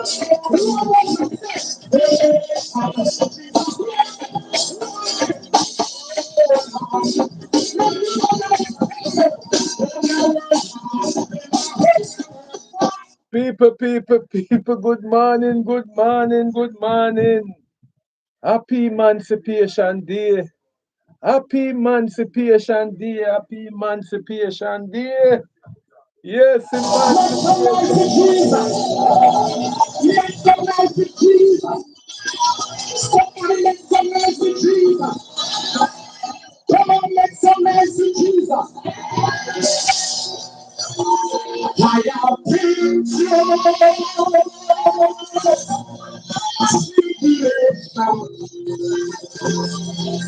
People, good morning, good morning, good morning. Happy Emancipation Day. Happy Emancipation Day. Happy Emancipation Day. Yes, Emancipation. Make some noise for Jesus. Somebody make some noise for Jesus. Come on, make some noise for Jesus. I have been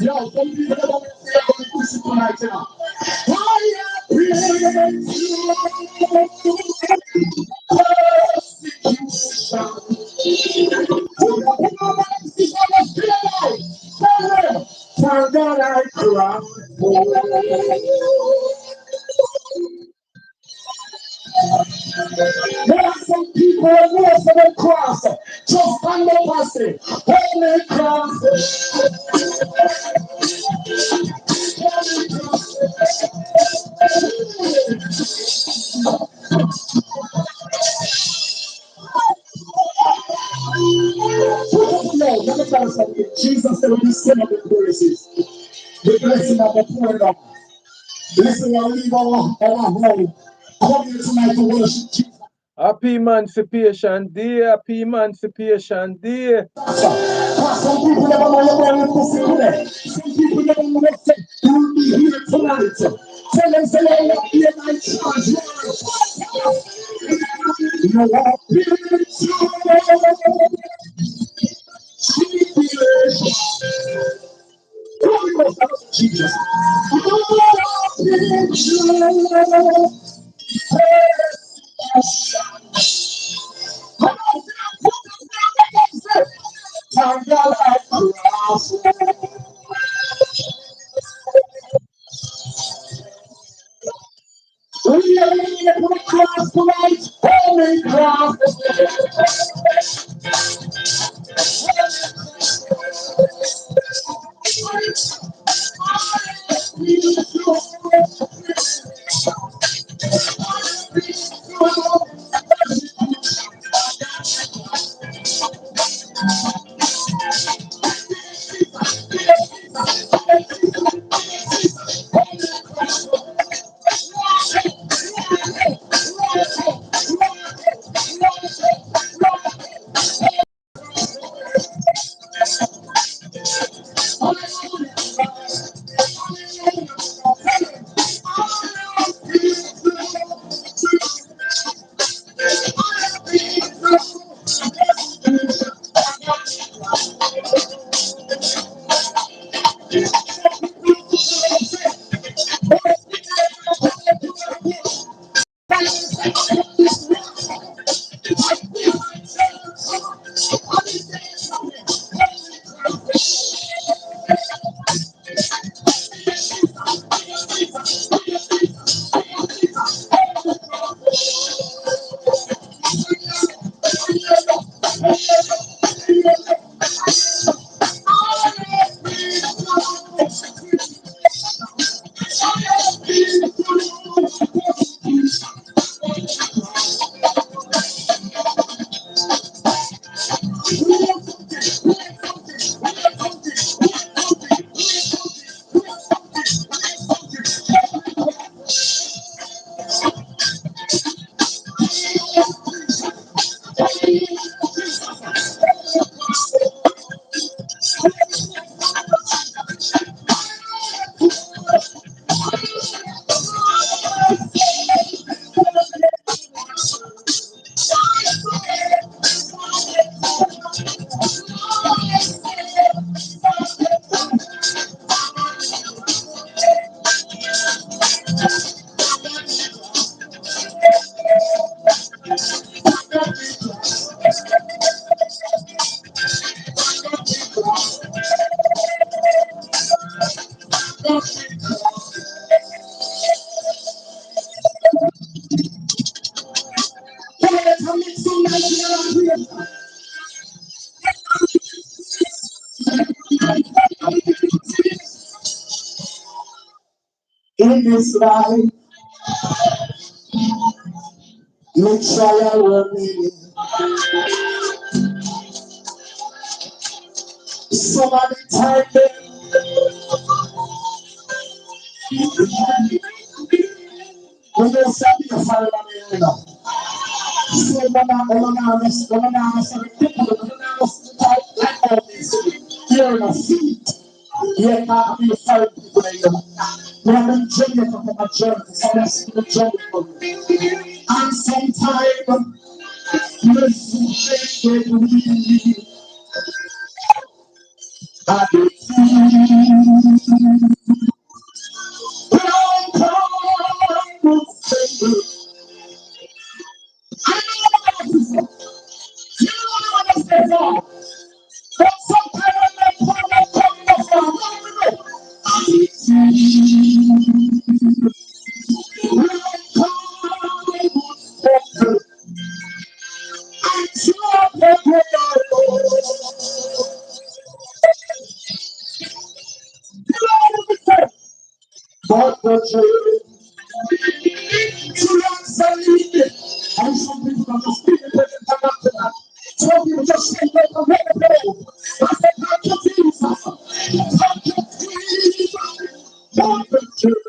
yo, some people don't say I'm pushing tonight now. I have been for God I cry. There are some people who are for the cross. Just stand up and say, Holy cross. No, let me tell you something. Jesus said when you sing up the praises, the blessing of the pouring up. Listen, I'll leave our home. Come here tonight to worship Jesus. Happy Emancipation Day. Happy Emancipation Day. Some people never know you're wearing pussy today. Some people never know what you will be here tonight. Tell them, say, I will be in my charge. You are Jesus. We are in the cross tonight. Holy cross. In this life, no trial will be. So many times, when you say you're following me, so you're in a seat. You're not being followed people. We have been Jamaica from a journey, so that's the journey. And sometimes, you see, but the journey. And some people are just speaking to that. Some people just say, "Let the way go." I said, "Thank you, Jesus. Thank you, Jesus. Thank you, Jesus.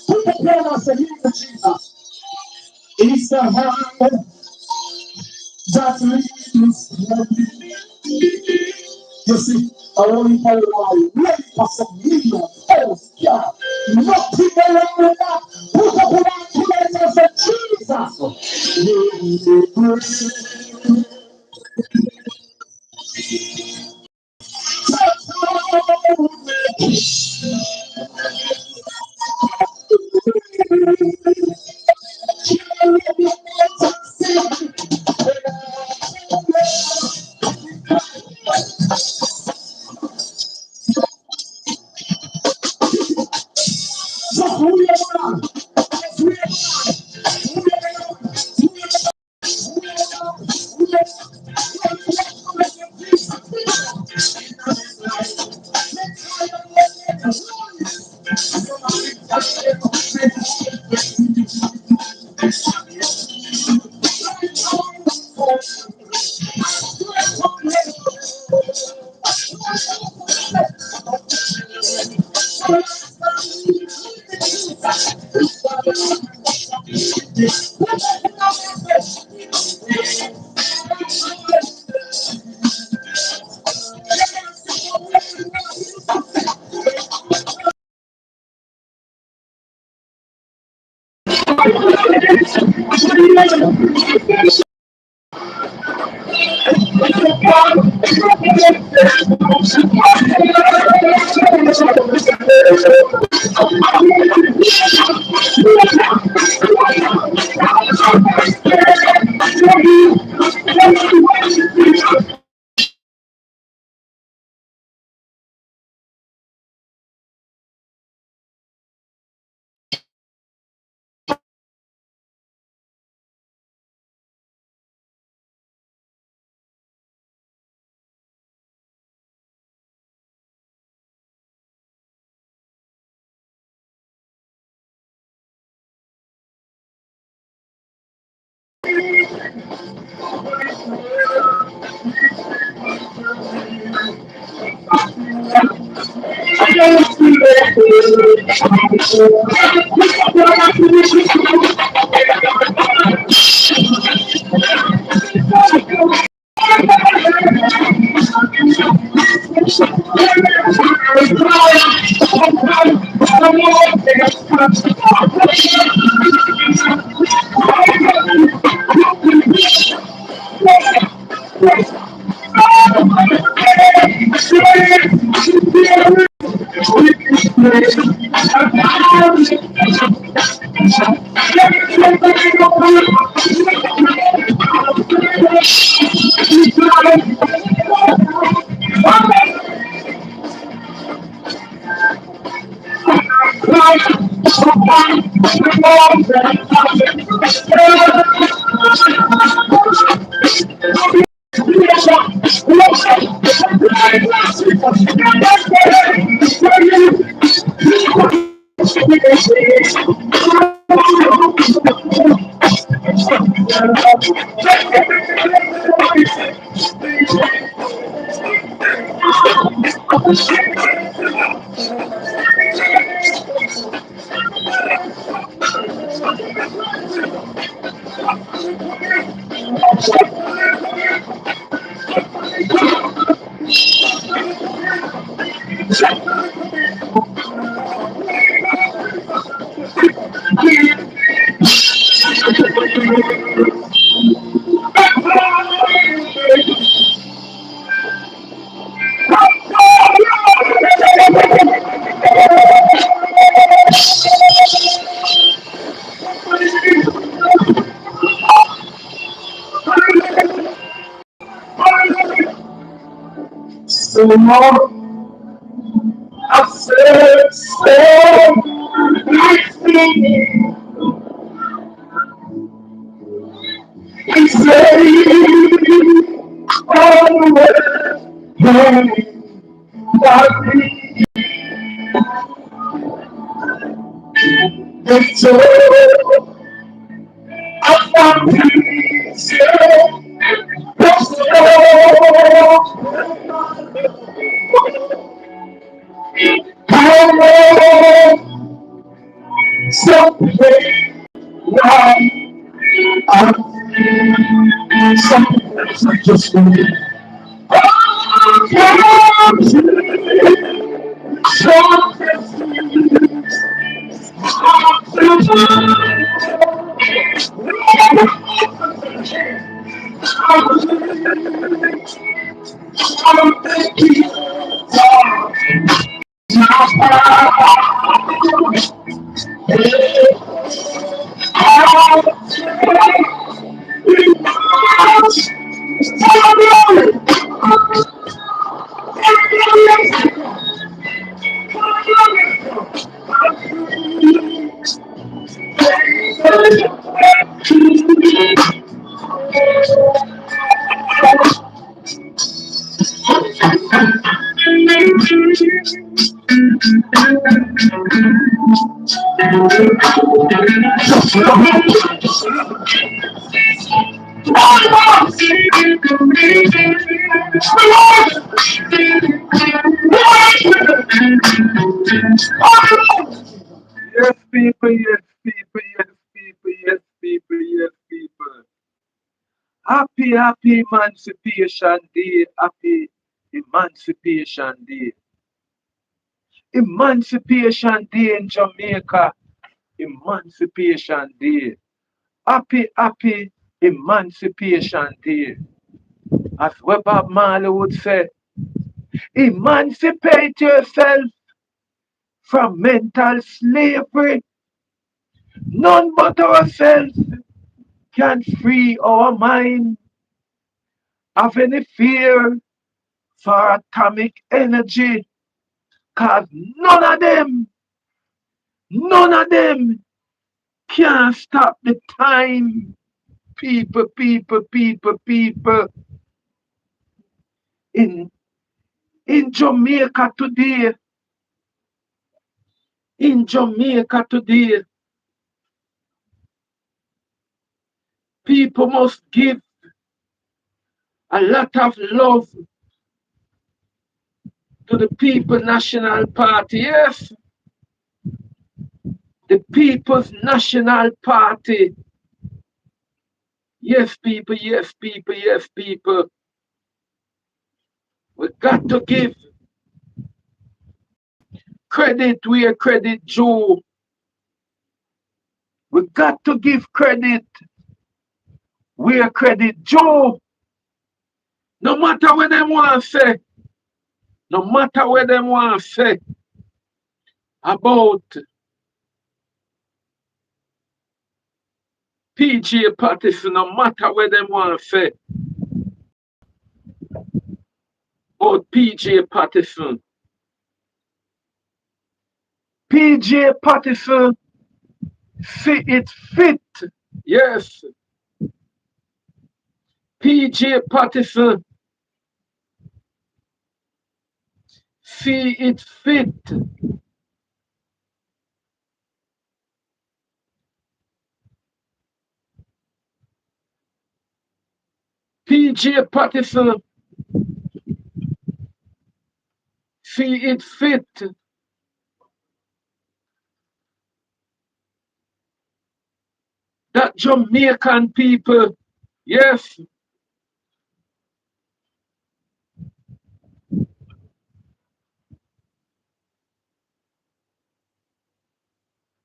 Put the prayer and say, "Thank you, Jesus." It's the hand that leads me. You see, I only tell you why. Ready for some million pounds, yeah. Nothing around with that. Put up on that plate and say, Jesus. Just who you are. Just who you So long, I said, stay with me. He said, always, by me. And so, I found peace, yeah. That's all. I know someday, now, sometimes I just want to Yes, people, yes, people, yes, people, yes, people, yes, people. Happy, happy Emancipation Day, happy Emancipation Day. Emancipation Day in Jamaica, Emancipation Day. Happy, happy Emancipation Day. As Bob Marley would say, emancipate yourself from mental slavery. None but ourselves can free our mind of any fear for atomic energy. Cause none of them can stop the time. People, people, people, people. In in Jamaica today, in Jamaica today, people must give a lot of love to the People National Party. Yes, the People's National Party. Yes, people, yes, people, yes, people. We got to give credit where credit due. We got to give credit where credit due. No matter what them want to say, no matter what them want to say about PJ Patterson, no matter what them want to say about PJ Patterson. PJ Patterson see it fit. Yes, PJ Patterson see it fit P.J. Patterson see it fit that Jamaican people, yes,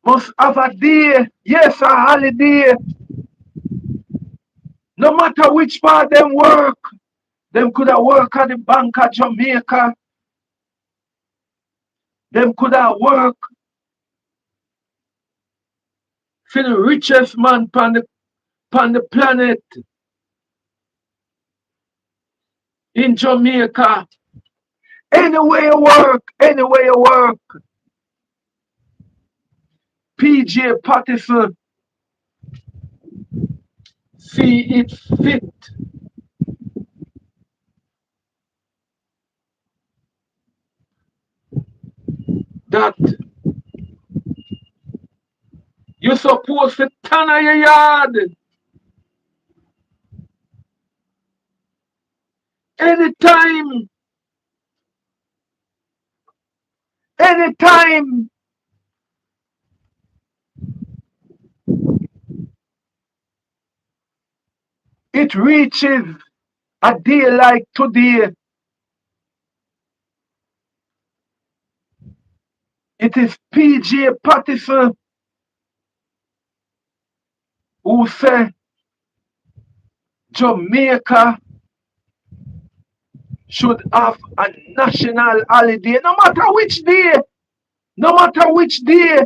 must have a day, yes, a holiday. No matter which part them work, them could have work at the Bank of Jamaica, them could have work for the richest man on the planet in Jamaica. Anywhere you work, P.J. Patterson see it fit that you're supposed to turn on your yard anytime, anytime it reaches a day like today. It is P.J. Patterson who said Jamaica should have a national holiday, no matter which day, no matter which day.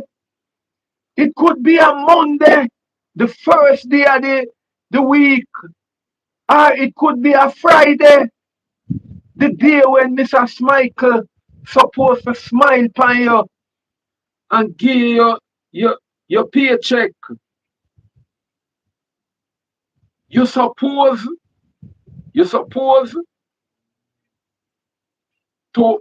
It could be a Monday, the first day of the week, or it could be a Friday, the day when Mrs. Michael supposed to smile upon you and give you your paycheck. You suppose to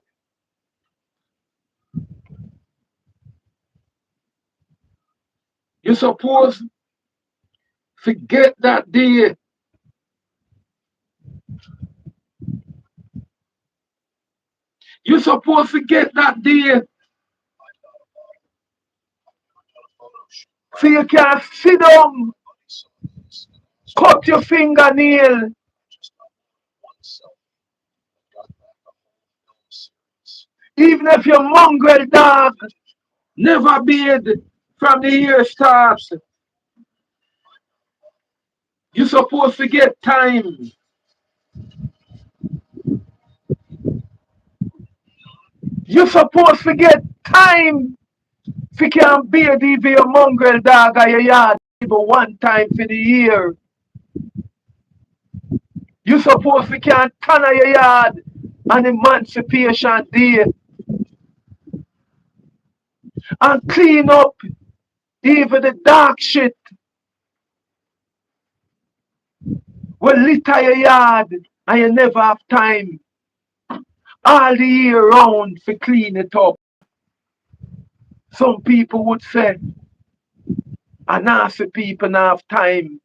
you suppose forget that day. You supposed to get that day so you can sit down, cut your fingernail, even if your mongrel dog never bathed from the year starts. You supposed to get time. You supposed to get time if you can bathe even your mongrel dog or your yard even one time for the year. You supposed to can turn on your yard on Emancipation Day and clean up even the dark shit will litter your yard and you never have time all the year round to clean it up. Some people would say, I nasty people not have time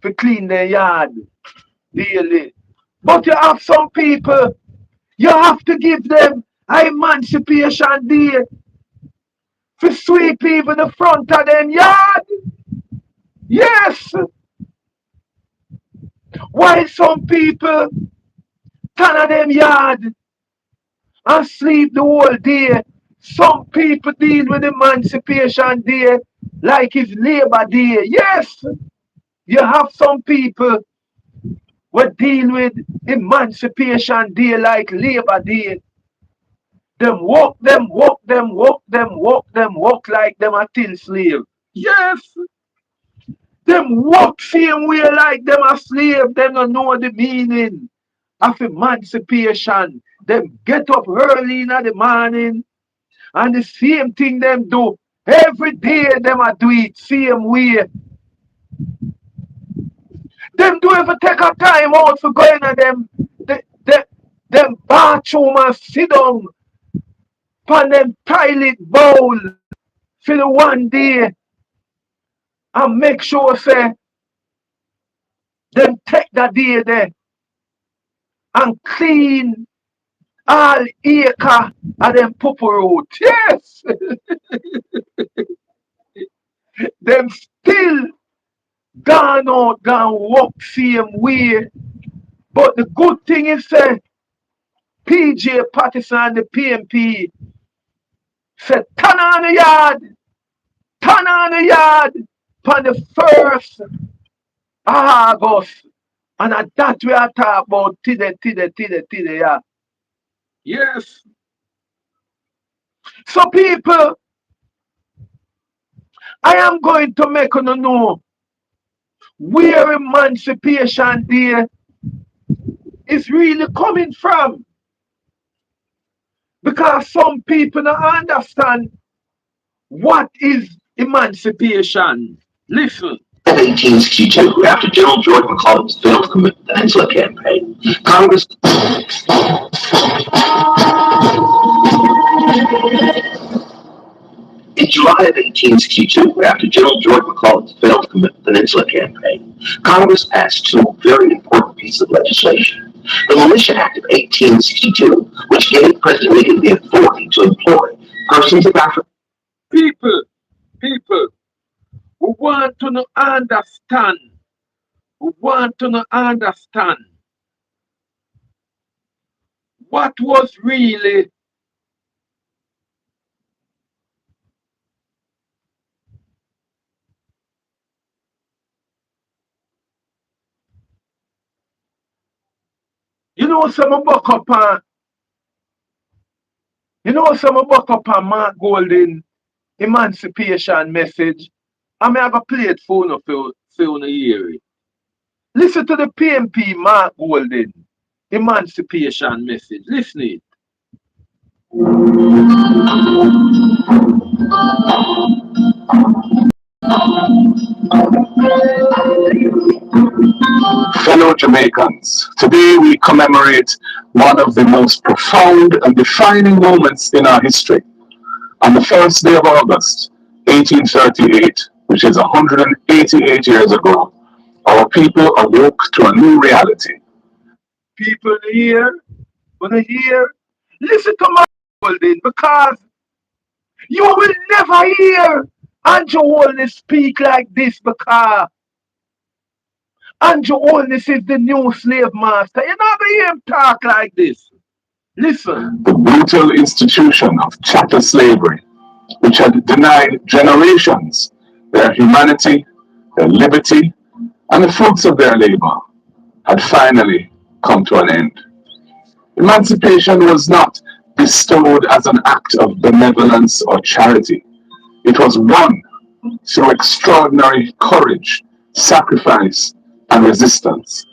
to clean their yard daily. But you have some people, you have to give them Emancipation Day to sweep even the front of them yard. Yes. While some people turn on them yard and sleep the whole day, some people deal with Emancipation Day like it's Labor Day. Yes. You have some people who deal with Emancipation Day like Labor Day. Them walk like them a till slave. Yes. Them walk same way like them a slave. Them don't know the meaning of emancipation. Them get up early in the morning and the same thing them do. Every day them a do it same way. Them do ever take a time out for going at them. them bathroom and sit down on them toilet bowl for the one day and make sure say them take that day there and clean all acre of them purple road. Yes, them still gone out, gone walk same way. But the good thing is say PJ Patterson, the PMP, said turn on the yard, turn on the yard on the 1st of August. And at that we are talking about today, yeah. Yes. So people, I am going to make you know where Emancipation Day is really coming from. Because some people don't understand what is emancipation. Listen. 1862, after General George McClellan's failed Peninsula campaign, Congress. In July of 1862, after General George McClellan's failed Peninsula campaign, Congress passed two very important pieces of legislation. The Militia Act of 1862, which gave President Lincoln the authority to employ persons of African. People, we want to understand. We want to understand what was really some buck up on Mark Golden emancipation message. I'm gonna play it for you hear it. Listen to the PMP Mark Golden emancipation message. Listen it. Fellow Jamaicans, today we commemorate one of the most profound and defining moments in our history. On the first day of August, 1838, which is 188 years ago, our people awoke to a new reality. People here, listen to my Golden, because you will never hear Anju Holness speak like this, because Anju Holness is the new slave master. You're not going to hear him talk like this. Listen. The brutal institution of chattel slavery, which had denied generations their humanity, their liberty, and the fruits of their labor, had finally come to an end. Emancipation was not bestowed as an act of benevolence or charity. It was won through extraordinary courage, sacrifice, and resistance.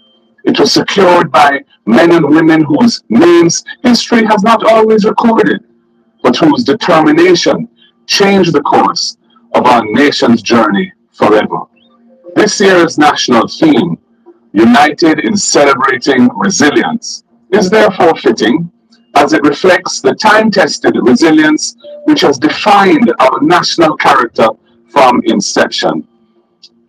It was secured by men and women whose names history has not always recorded, but whose determination changed the course of our nation's journey forever. This year's national theme, United in Celebrating Resilience, is therefore fitting as it reflects the time-tested resilience which has defined our national character from inception.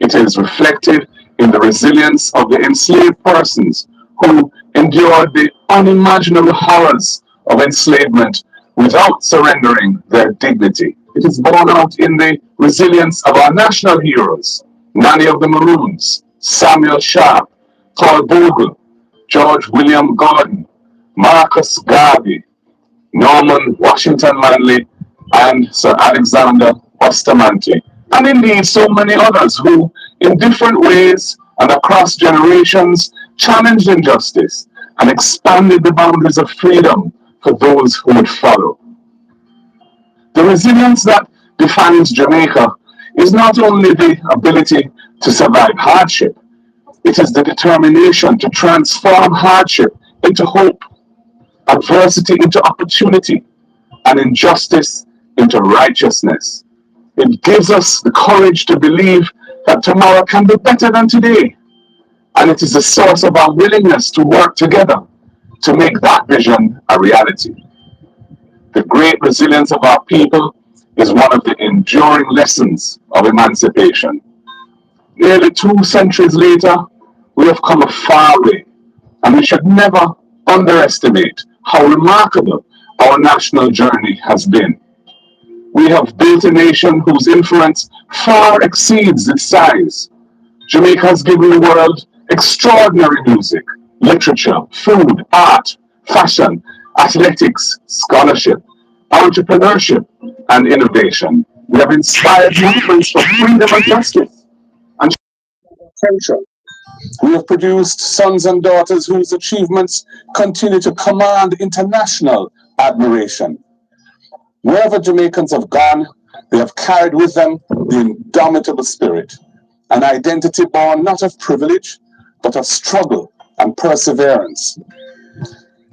It is reflected in the resilience of the enslaved persons who endured the unimaginable horrors of enslavement without surrendering their dignity. It is borne out in the resilience of our national heroes, Nanny of the Maroons, Samuel Sharp, Paul Bogle, George William Gordon, Marcus Garvey, Norman Washington Manley, and Sir Alexander Bustamante, and indeed so many others who, in different ways and across generations, challenged injustice and expanded the boundaries of freedom for those who would follow. The resilience that defines Jamaica is not only the ability to survive hardship, it is the determination to transform hardship into hope, adversity into opportunity, and injustice into righteousness. It gives us the courage to believe that tomorrow can be better than today, and it is the source of our willingness to work together to make that vision a reality. The great resilience of our people is one of the enduring lessons of emancipation. Nearly 2 centuries later, we have come a far way, and we should never underestimate how remarkable our national journey has been. We have built a nation whose influence far exceeds its size. Jamaica has given the world extraordinary music, literature, food, art, fashion, athletics, scholarship, entrepreneurship, and innovation. We have inspired movements for freedom and justice and culture. We have produced sons and daughters whose achievements continue to command international admiration. Wherever Jamaicans have gone, they have carried with them the indomitable spirit, an identity born not of privilege, but of struggle and perseverance.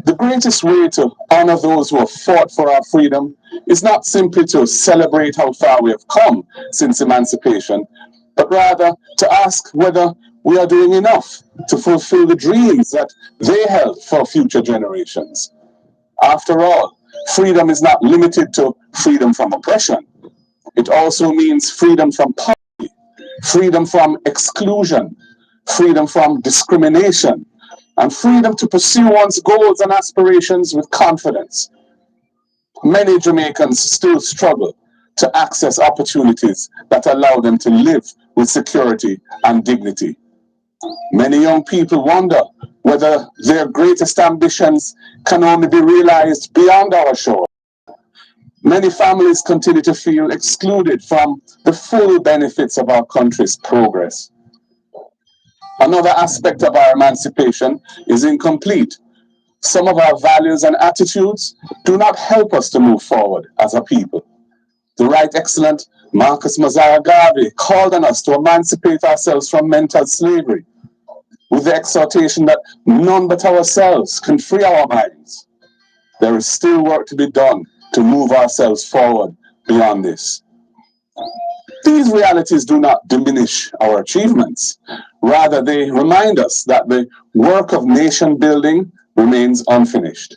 The greatest way to honor those who have fought for our freedom is not simply to celebrate how far we have come since emancipation, but rather to ask whether we are doing enough to fulfill the dreams that they held for future generations. After all, freedom is not limited to freedom from oppression. It also means freedom from poverty, freedom from exclusion, freedom from discrimination, and freedom to pursue one's goals and aspirations with confidence. Many Jamaicans still struggle to access opportunities that allow them to live with security and dignity. Many young people wonder whether their greatest ambitions can only be realized beyond our shore. Many families continue to feel excluded from the full benefits of our country's progress. Another aspect of our emancipation is incomplete. Some of our values and attitudes do not help us to move forward as a people. The Right Excellent Marcus Mosiah Garvey called on us to emancipate ourselves from mental slavery, with the exhortation that none but ourselves can free our minds. There is still work to be done to move ourselves forward beyond this. These realities do not diminish our achievements. Rather, they remind us that the work of nation building remains unfinished.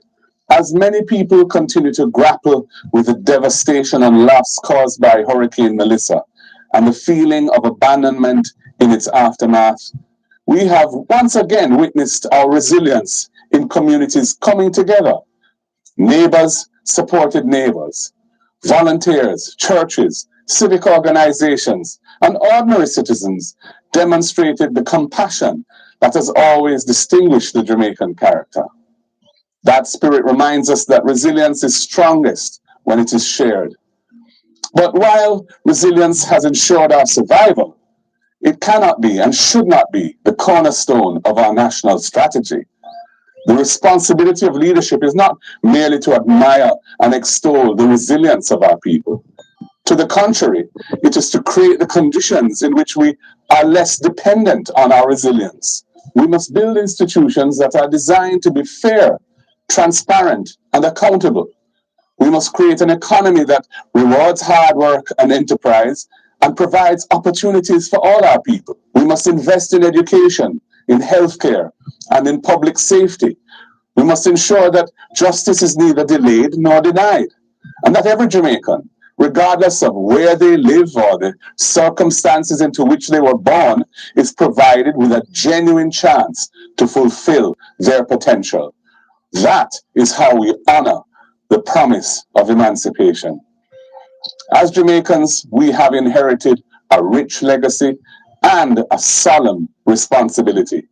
As many people continue to grapple with the devastation and loss caused by Hurricane Melissa and the feeling of abandonment in its aftermath, we have once again witnessed our resilience in communities coming together. Neighbors supported neighbors. Volunteers, churches, civic organizations, and ordinary citizens demonstrated the compassion that has always distinguished the Jamaican character. That spirit reminds us that resilience is strongest when it is shared. But while resilience has ensured our survival, it cannot be and should not be the cornerstone of our national strategy. The responsibility of leadership is not merely to admire and extol the resilience of our people. To the contrary, it is to create the conditions in which we are less dependent on our resilience. We must build institutions that are designed to be fair, transparent, and accountable. We must create an economy that rewards hard work and enterprise and provides opportunities for all our people. We must invest in education, in healthcare, and in public safety. We must ensure that justice is neither delayed nor denied, and that every Jamaican, regardless of where they live or the circumstances into which they were born, is provided with a genuine chance to fulfill their potential. That is how we honor the promise of emancipation. As Jamaicans, we have inherited a rich legacy and a solemn responsibility.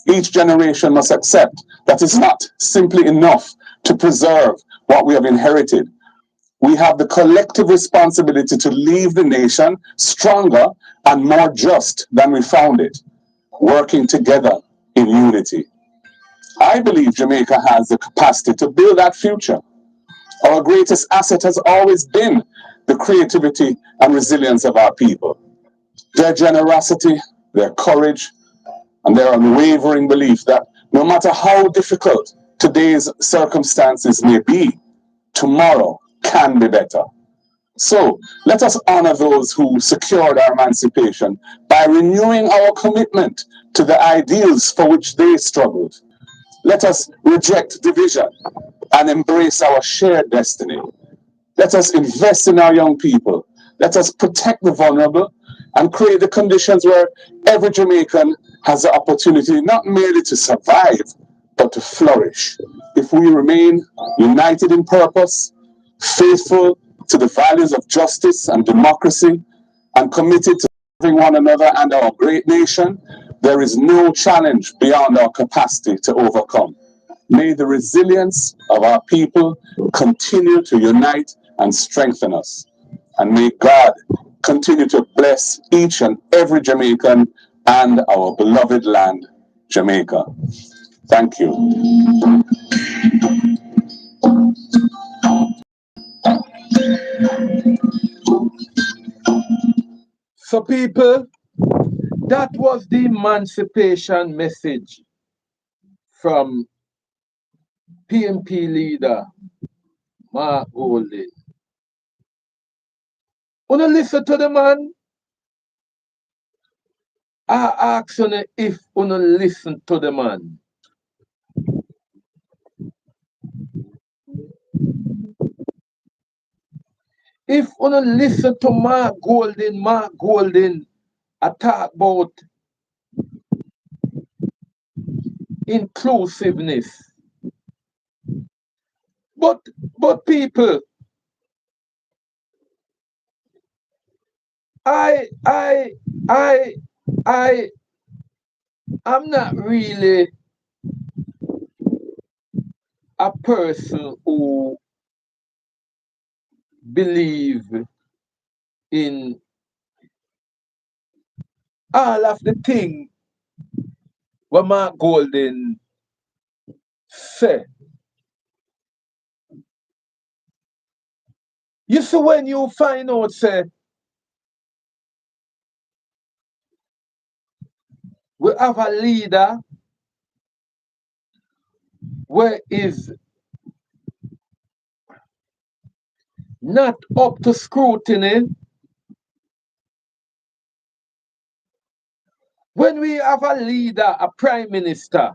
Each generation must accept that it's not simply enough to preserve what we have inherited. We have the collective responsibility to leave the nation stronger and more just than we found it, working together in unity. I believe Jamaica has the capacity to build that future. Our greatest asset has always been the creativity and resilience of our people. Their generosity, their courage, and their unwavering belief that no matter how difficult today's circumstances may be, tomorrow can be better. So let us honor those who secured our emancipation by renewing our commitment to the ideals for which they struggled. Let us reject division and embrace our shared destiny. Let us invest in our young people. Let us protect the vulnerable and create the conditions where every Jamaican has the opportunity not merely to survive, but to flourish. If we remain united in purpose, faithful to the values of justice and democracy, and committed to serving one another and our great nation, there is no challenge beyond our capacity to overcome. May the resilience of our people continue to unite and strengthen us. And may God continue to bless each and every Jamaican and our beloved land, Jamaica. Thank you. So people, that was the emancipation message from PMP leader Mark Golden. Wanna listen to the man? I ask you if wanna listen to the man. If wanna listen to Mark Golden I talk about inclusiveness. But people, I I'm not really a person who believe in all of the thing what Mark Golden say. You see when you find out say we have a leader where is not up to scrutiny. When we have a leader, a prime minister,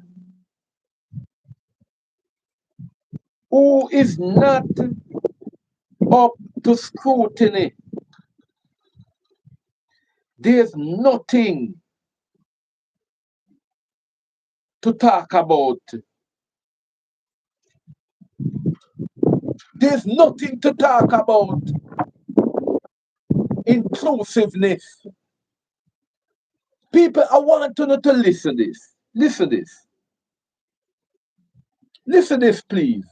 who is not up to scrutiny, there's nothing to talk about. There's nothing to talk about inclusiveness. People, I want to know to listen this. Listen this. Listen this, please.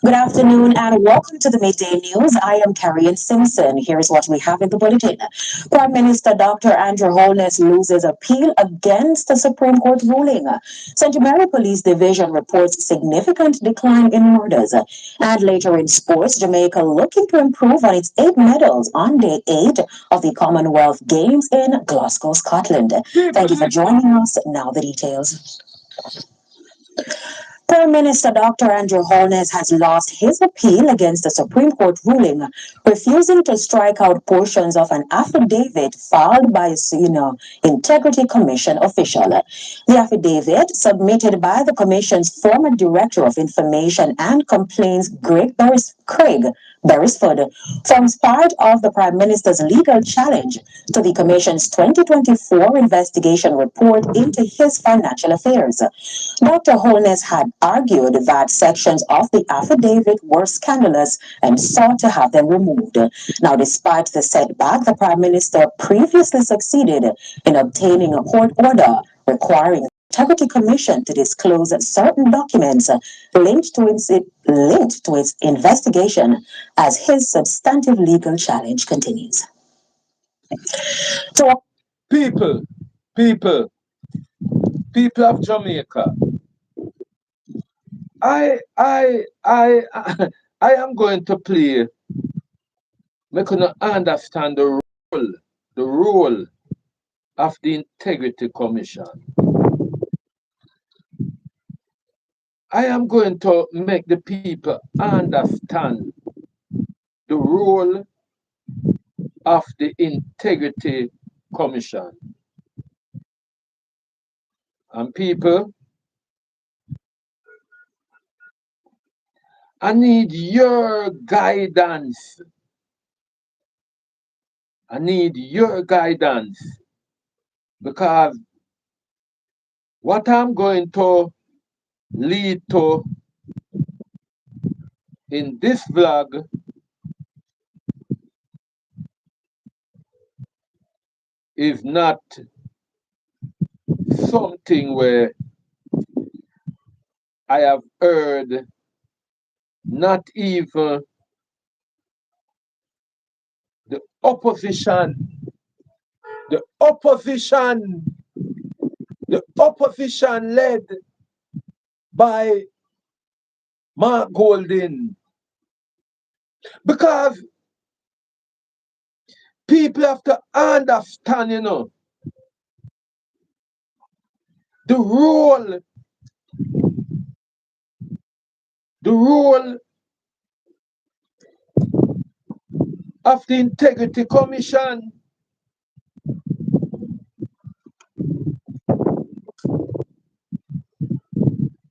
Good afternoon and welcome to the Midday News. I am Carrie Simpson. Here's what we have in the bulletin. Prime Minister Dr. Anju Holness loses appeal against the Supreme Court ruling. St. Mary Police Division reports significant decline in murders. And later in sports, Jamaica looking to improve on its 8 medals on day 8 of the Commonwealth Games in Glasgow, Scotland. Thank you for joining us. Now the details. Prime Minister Dr. Anju Holness has lost his appeal against the Supreme Court ruling, refusing to strike out portions of an affidavit filed by a Integrity Commission official. The affidavit, submitted by the Commission's former Director of Information and Complaints, Craig Beresford, forms part of the Prime Minister's legal challenge to the Commission's 2024 investigation report into his financial affairs. Dr. Holness had argued that sections of the affidavit were scandalous and sought to have them removed. Now, despite the setback, the Prime Minister previously succeeded in obtaining a court order requiring the Integrity Commission to disclose certain documents linked to its investigation as his substantive legal challenge continues. So, people of Jamaica, I am going to play. Make you understand the role of the Integrity Commission. I am going to make the people understand the role of the Integrity Commission. And people, I need your guidance. I need your guidance because what I'm going to lead to in this vlog is not something where I have heard not even the opposition, the opposition led by Mark Golding. Because people have to understand, the role of the Integrity Commission.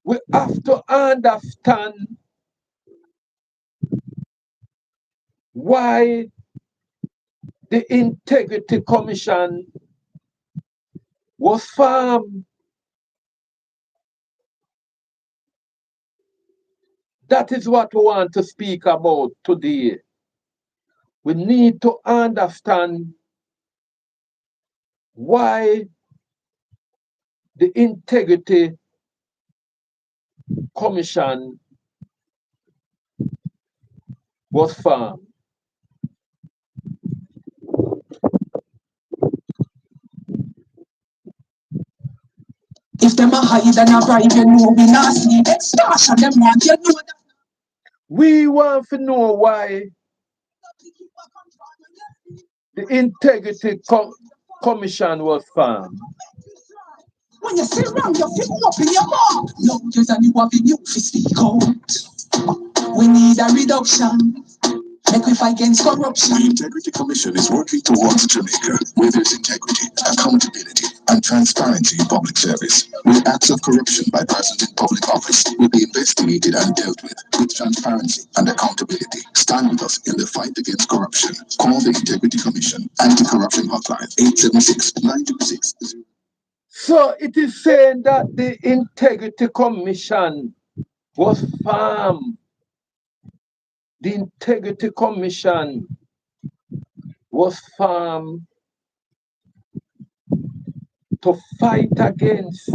We have to understand why the Integrity Commission was formed. That is what we want to speak about today. We need to understand why the Integrity Commission was formed. If them a hide and a bribe, you know we not sleep. Extortion them want, you know that. We want to know why the Integrity Commission was formed. When you sit around, you feel up in your mouth. No, there's a new avenue to speak out. We need a reduction. Make we fight against corruption. The Integrity Commission is working towards Jamaica, where there's integrity, accountability, and transparency in public service, where acts of corruption by persons in public office will be investigated and dealt with transparency and accountability. Stand with us in the fight against corruption. Call the Integrity Commission Anti Corruption Hotline 876-926. So it is saying that the Integrity Commission was formed. The Integrity Commission was formed to fight against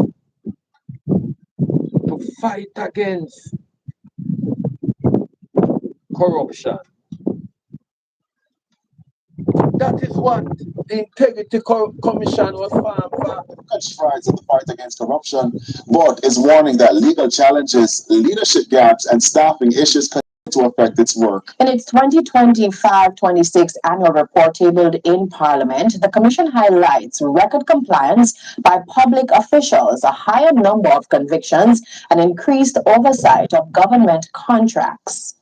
corruption. That is what the Integrity Commission was formed for. Strides in the fight against corruption, but is warning that legal challenges, leadership gaps, and staffing issues continue to affect its work. In its 2025-26 annual report tabled in Parliament, the Commission highlights record compliance by public officials, a higher number of convictions, and increased oversight of government contracts.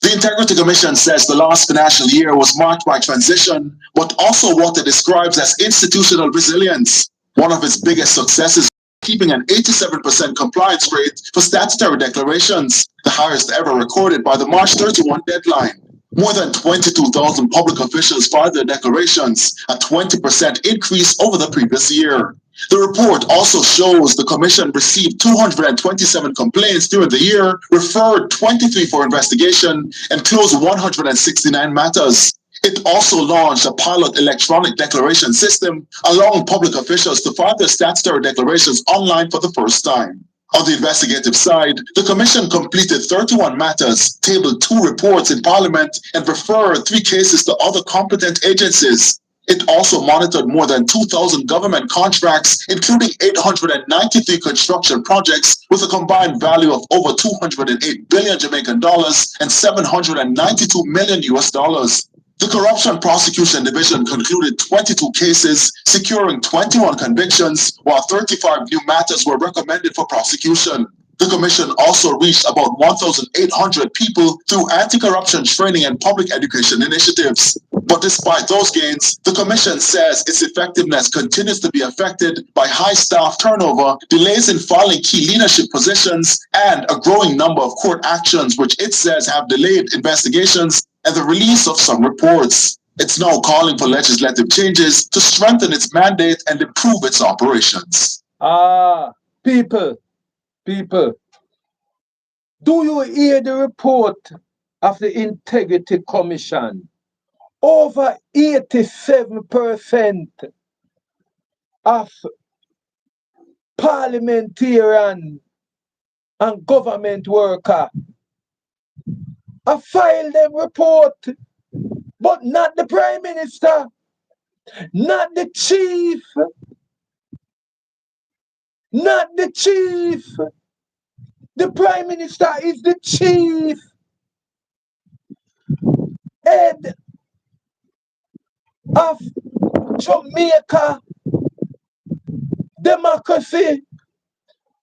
The Integrity Commission says the last financial year was marked by transition, but also what it describes as institutional resilience. One of its biggest successes is keeping an 87% compliance rate for statutory declarations, the highest ever recorded by the March 31 deadline. More than 22,000 public officials filed their declarations, a 20% increase over the previous year. The report also shows the Commission received 227 complaints during the year, referred 23 for investigation, and closed 169 matters. It also launched a pilot electronic declaration system, allowing public officials to file their statutory declarations online for the first time. On the investigative side, the Commission completed 31 matters, tabled 2 reports in Parliament, and referred 3 cases to other competent agencies. It also monitored more than 2,000 government contracts, including 893 construction projects with a combined value of over 208 billion Jamaican dollars and 792 million US dollars. The Corruption Prosecution Division concluded 22 cases, securing 21 convictions, while 35 new matters were recommended for prosecution. The commission also reached about 1,800 people through anti-corruption training and public education initiatives. But despite those gains, the commission says its effectiveness continues to be affected by high staff turnover, delays in filing key leadership positions, and a growing number of court actions which it says have delayed investigations and the release of some reports. It's now calling for legislative changes to strengthen its mandate and improve its operations. People, do you hear the report of the Integrity Commission? Over 87% of parliamentarian and government worker have filed them report, but not the Prime Minister, not the Chief, not the Chief. The Prime Minister is the chief head of Jamaica democracy.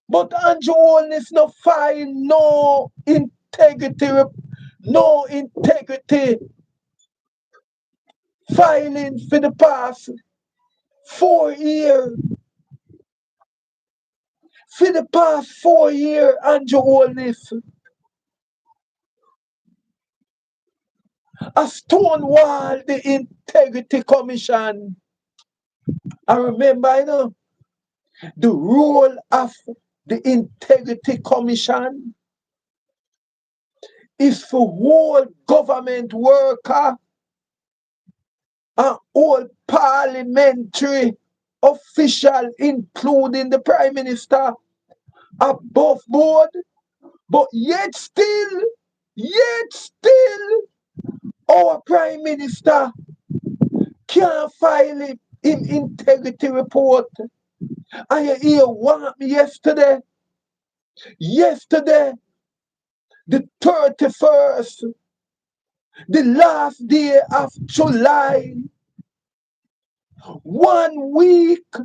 But Anju Holness no file no integrity filing for the past 4 years. For the past 4 years, Anju Holness a stonewall the Integrity Commission. I remember, the role of the Integrity Commission is for whole government worker and all parliamentary official, including the Prime Minister, above board, but yet still, our Prime Minister can't file him integrity report. And you hear what happened yesterday? Yesterday, the 31st, the last day of July, 1 week,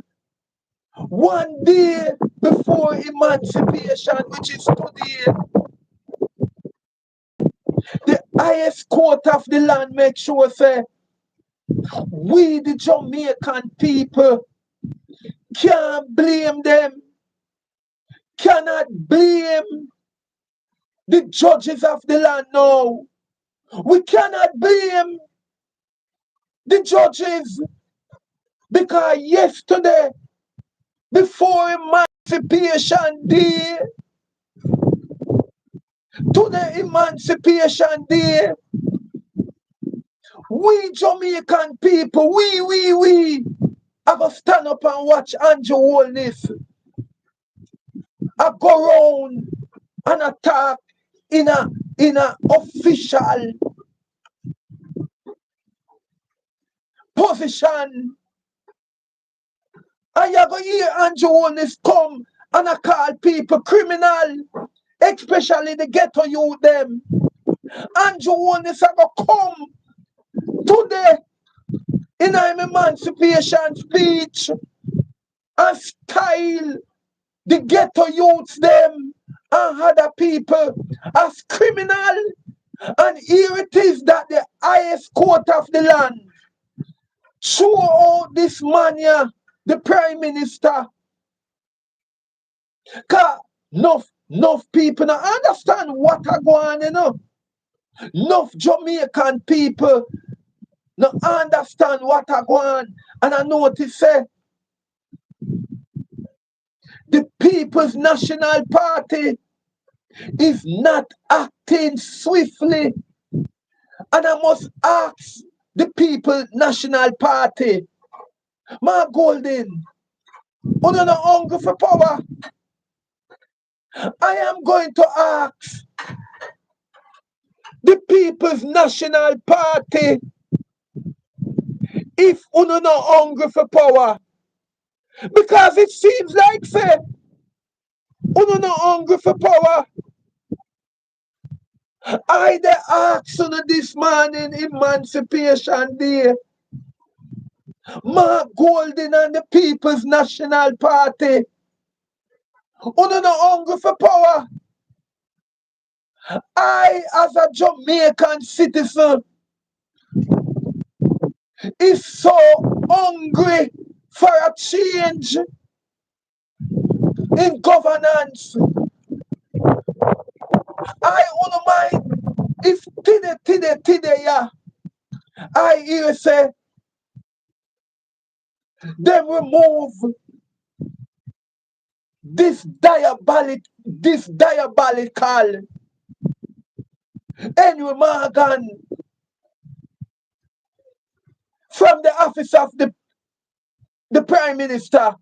1 day before emancipation, which is today, the highest court of the land make sure say, we the Jamaican people can't blame them, cannot blame the judges of the land now. We cannot blame the judges because yesterday, before Emancipation Day, to the Emancipation Day, we Jamaican people, we have to stand up and watch Anju Holness go round and attack in a official position. And you're going to hear Anju Holness come and I call people criminal, especially the ghetto youth them. Anju Holness are going to come today in an emancipation speech and style the ghetto youths them and other people as criminal. And here it is that the highest court of the land threw out this man here, the Prime Minister. Because enough people now understand what are going on, Enough Jamaican people now understand what are going on. And I notice the People's National Party is not acting swiftly. And I must ask the People's National Party, Mark Golden, you're not hungry for power. I am going to ask the People's National Party if you're not hungry for power. Because it seems like, say, you're not hungry for power. I asked you this morning, Emancipation Day, Mark Golden and the People's National Party, Uno no hungry for power. I, as a Jamaican citizen, is so hungry for a change in governance. I wouldn't mind if today, yeah, I hear say they remove this diabolical Henry Morgan from the office of the Prime Minister.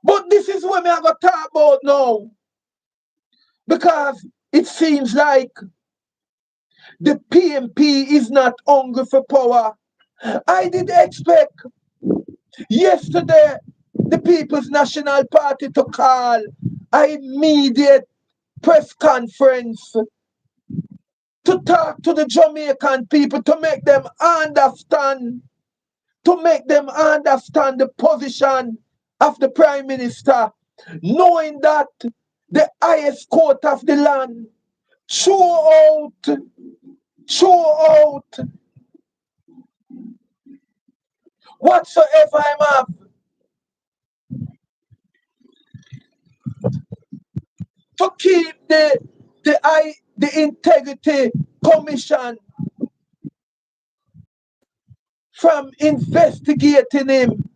But this is what me I going to talk about now. Because it seems like the PMP is not hungry for power. I did expect yesterday the People's National Party to call an immediate press conference to talk to the Jamaican people, to make them understand the position of the Prime Minister, knowing that the highest court of the land threw out whatsoever I have to keep the integrity commission from investigating him.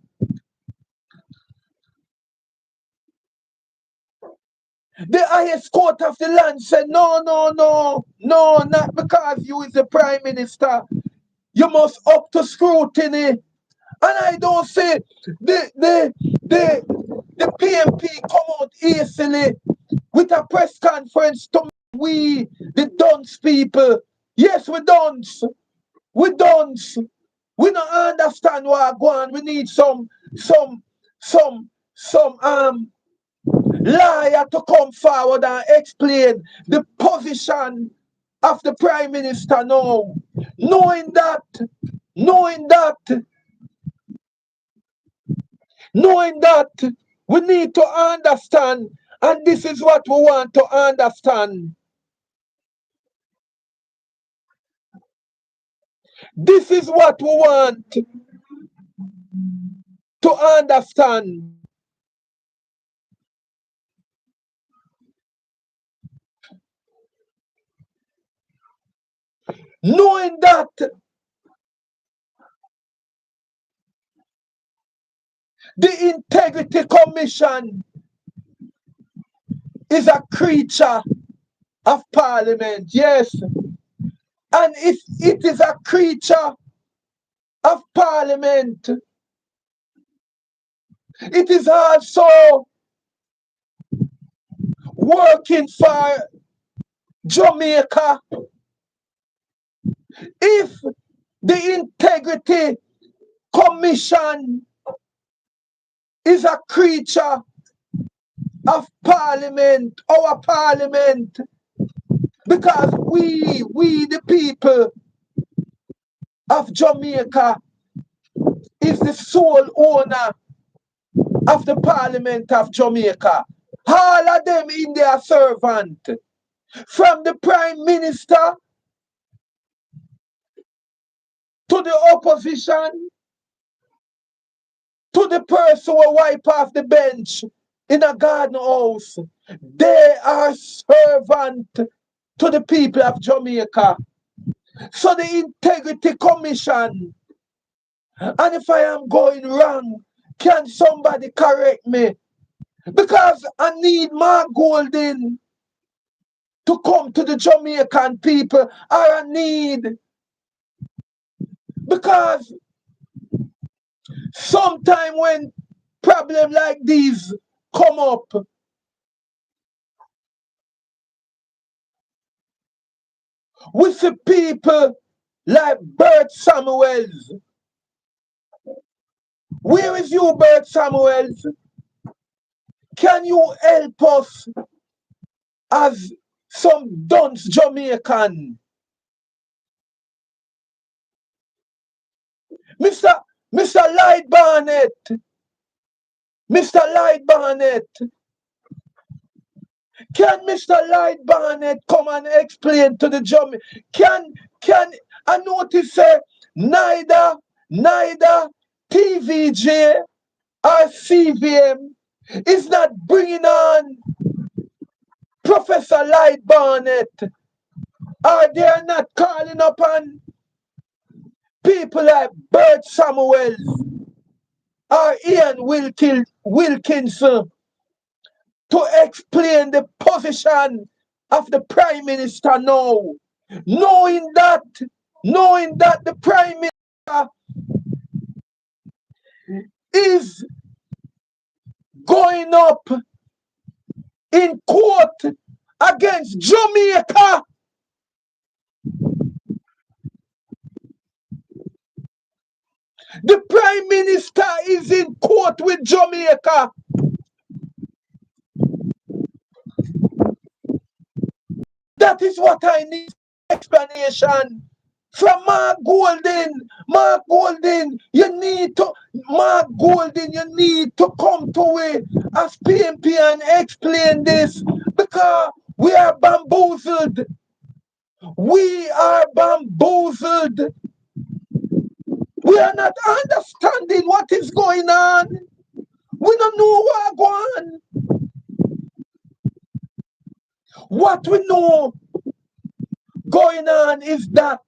The highest court of the land said, no, not because you is the Prime Minister. You must up to scrutiny. And I don't say the PMP come out easily with a press conference to we, the dunce people. Yes, we dunce. We dunce. We don't understand what go on. We need some lawyer to come forward and explain the position of the Prime Minister now. Knowing that we need to understand, and this is what we want to understand. This is what we want to understand. Knowing that the Integrity Commission is a creature of Parliament, yes. And if it is a creature of Parliament, it is also working for Jamaica. If the Integrity Commission is a creature of Parliament, our Parliament, because we the people of Jamaica is the sole owner of the Parliament of Jamaica. All of them in their servant, from the Prime Minister to the opposition, to the person who wipe off the bench in a garden house. They are servant to the people of Jamaica. So the Integrity Commission, and if I am going wrong, can somebody correct me? Because I need Mark Golding to come to the Jamaican people, or I need, because sometime when problems like these come up, we see people like Bert Samuels. Where is you, Bert Samuels? Can you help us as some dunce Jamaican? Mr. Lloyd Barnett, Mr. Lloyd Barnett, can Mr. Lloyd Barnett come and explain to the Jamaican? Can I notice neither TVJ or CVM is not bringing on Professor Lloyd Barnett, or they are not calling upon people like Bert Samuels or Ian Wilkinson to explain the position of the Prime Minister now, knowing that the Prime Minister is going up in court against Jamaica. The Prime Minister is in court with Jamaica. That is what I need explanation from Mark Golden. Mark Golden, you need to come to it as PMP and explain this, because we are bamboozled. We are bamboozled. We are not understanding what is going on. We don't know what's going on. What we know going on is that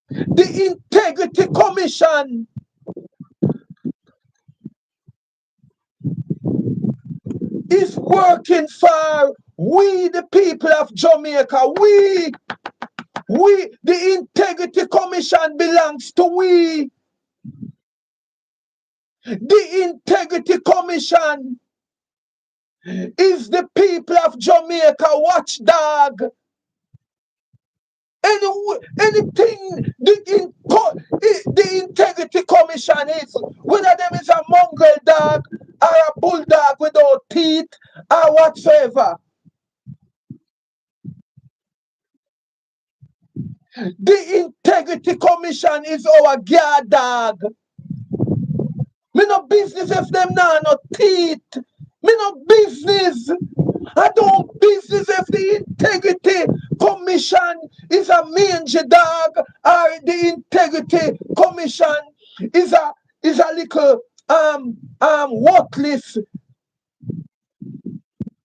the Integrity Commission is working for we, the people of Jamaica. The Integrity Commission belongs to we. The Integrity Commission is the people of Jamaica watchdog. Anything the Integrity Commission is, whether them is a mongrel dog or a bulldog without teeth or whatsoever. The Integrity Commission is our guard dog. Me no business if them now no teeth. Me no business. I don't business if the Integrity Commission is a mangy dog or the Integrity Commission is a little worthless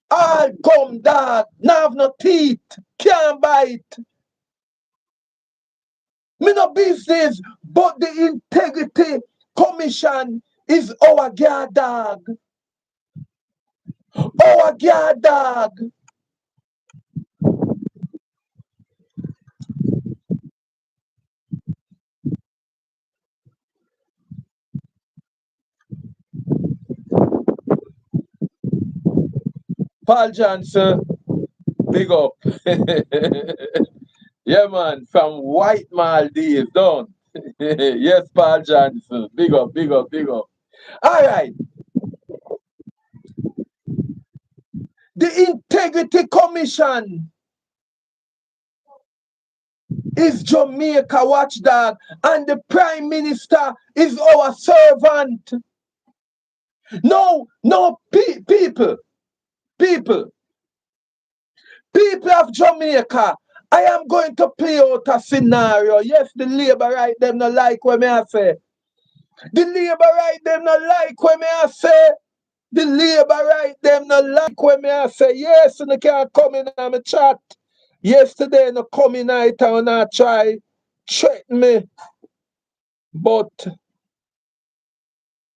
all gum dog. Now have no teeth, can't bite. Me no business, but the Integrity Commission is our guard dog. Our guard dog. Paul Johnson, big up. Yeah, man, from White Maldives, don't. Yes, Paul Johnson, big up, big up, big up. All right. The Integrity Commission is Jamaica watchdog, and the Prime Minister is our servant. No, people of Jamaica, I am going to play out a scenario. Yes, the labor right them not like what me I say. The labor right them not like what me I say. The labor right them not like what me I say. Yes, and they can't come in on my chat. Yesterday, no come in night and I try threaten me. But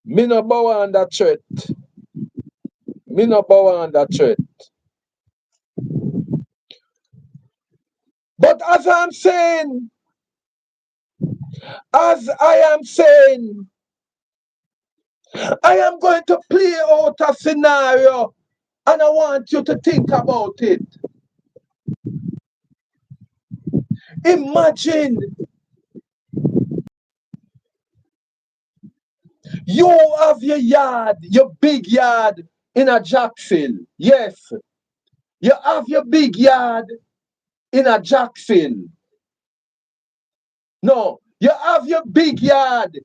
me no bow under threat. Me no bow under threat. But as I am saying, I am going to play out a scenario and I want you to think about it. Imagine you have your yard, your big yard in a Jackson. Yes, you have your big yard in a Jackson. No, You have your big yard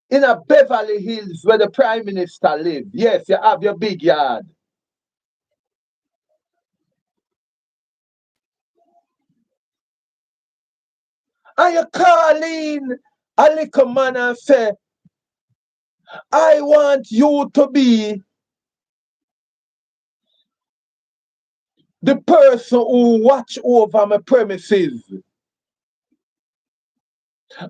in a Beverly Hills where the Prime Minister lives. Yes, you have your big yard. And you call in a little man and say, I want you to be the person who watch over my premises.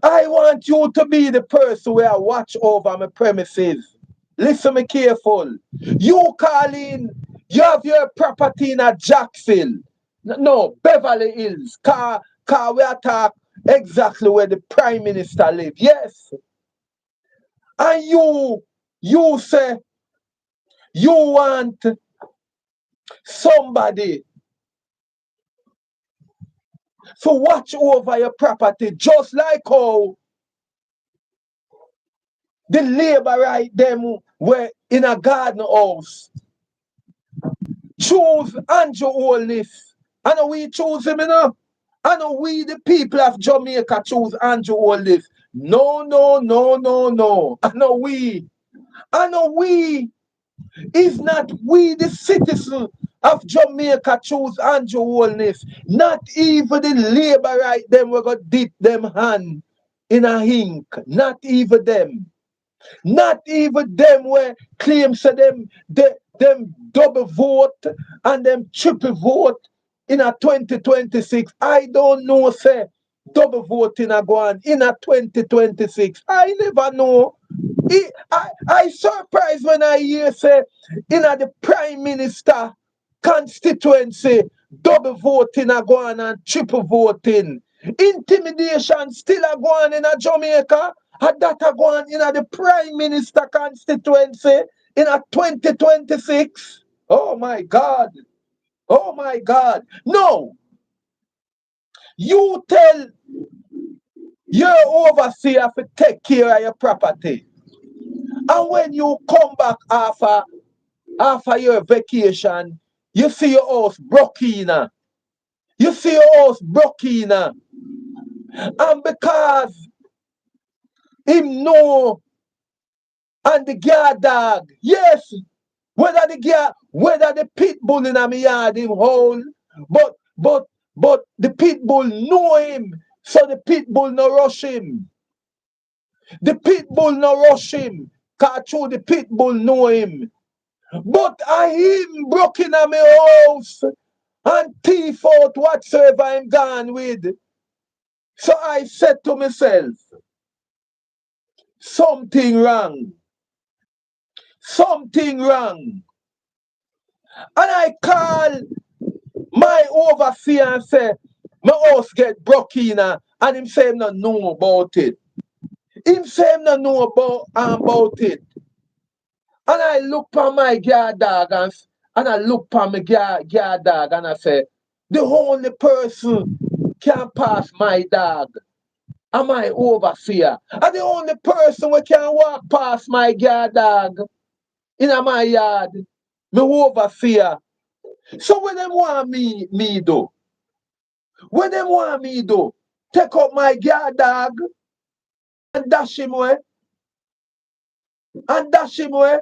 I want you to be the person where I watch over my premises. Listen me careful. You call in, you have your property in a Jacksonville. No, Beverly Hills. Car we attack exactly where the Prime Minister lives. Yes. And you say you want somebody to watch over your property, just like how the labor right them were in a garden house. Choose Anju Holness. I know we choose him, you know. I know we, the people of Jamaica, choose Anju Holness. No, no, no, no, no. I know we. Is not we, the citizen of Jamaica, choose Anju Holness. Not even the labor right them we gonna dip them hand in a ink. Not even them. Not even them where claims to them double vote and them triple vote in a 2026. I don't know, say, double voting a go on in a 2026. I never know. I surprised when I hear say in a the Prime Minister constituency double voting a go on and triple voting. Intimidation still a go on in a Jamaica. And that a go on in a the Prime Minister constituency in a 2026. Oh my God. Oh my God. No. You tell your overseer to take care of your property. And when you come back after your vacation, you see your house broke in. You see your house broke in. And because him know and the guard dog, yes, whether the pit bull in a me yard him hold, but the pit bull know him, so the pit bull no rush him. The pit bull no rush him, cause through the pit bull know him. But I him broke in a me house and thief out whatsoever I'm gone with. So I said to myself, something wrong. Something wrong. And I call my overseer and say, my house get broke in, and him say him not know about it. Him say him not know about it. And I look for my guard dog and I look for my guard dog and I say, the only person can pass my dog and my overseer. And the only person who can walk past my guard dog in my yard, my overseer. So when them want me do? When them want me do? Take up my guard dog and dash him away. And dash him away.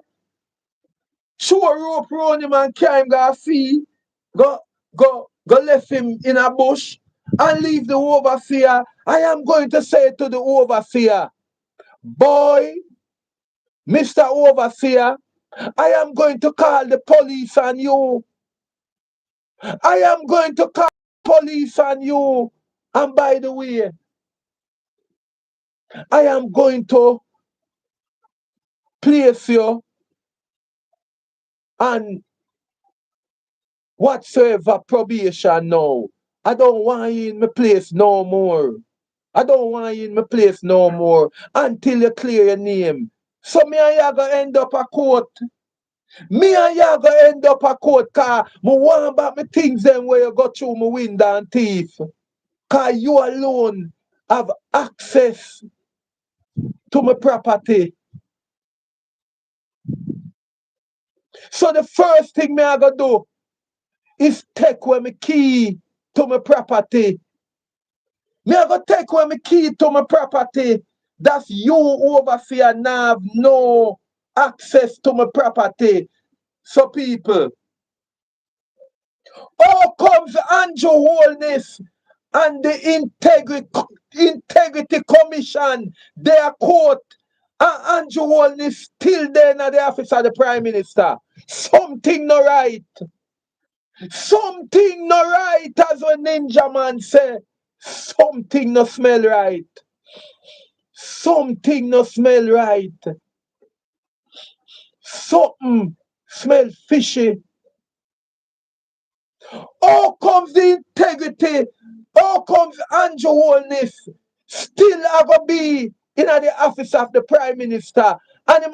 Show a rope round him and carry him go feed. Go left him in a bush and leave the overseer. I am going to say to the overseer, boy, Mr. Overseer, I am going to call the police on you. I am going to call the police on you. And by the way, I am going to place you on whatsoever probation now. I don't want you in my place no more. I don't want you in my place no more until you clear your name. So me and you gonna end up a court. Me and you gonna end up a court car. Me want back my things them where you go through my window and teeth. Cause you alone have access to my property. So the first thing me I gonna do is take away my key to my property. Me have to take away my key to my property. That's you overseer now have no access to my property. So people, how comes Anju Holness and the Integrity Commission, their court, and Anju Holness still there at the office of the Prime Minister? Something no right. Something no right, as when Ninja Man say. Something no smell right. Something no smell right. Something smell fishy. How comes the integrity? How comes Anju Holness still have to be in the office of the Prime Minister? And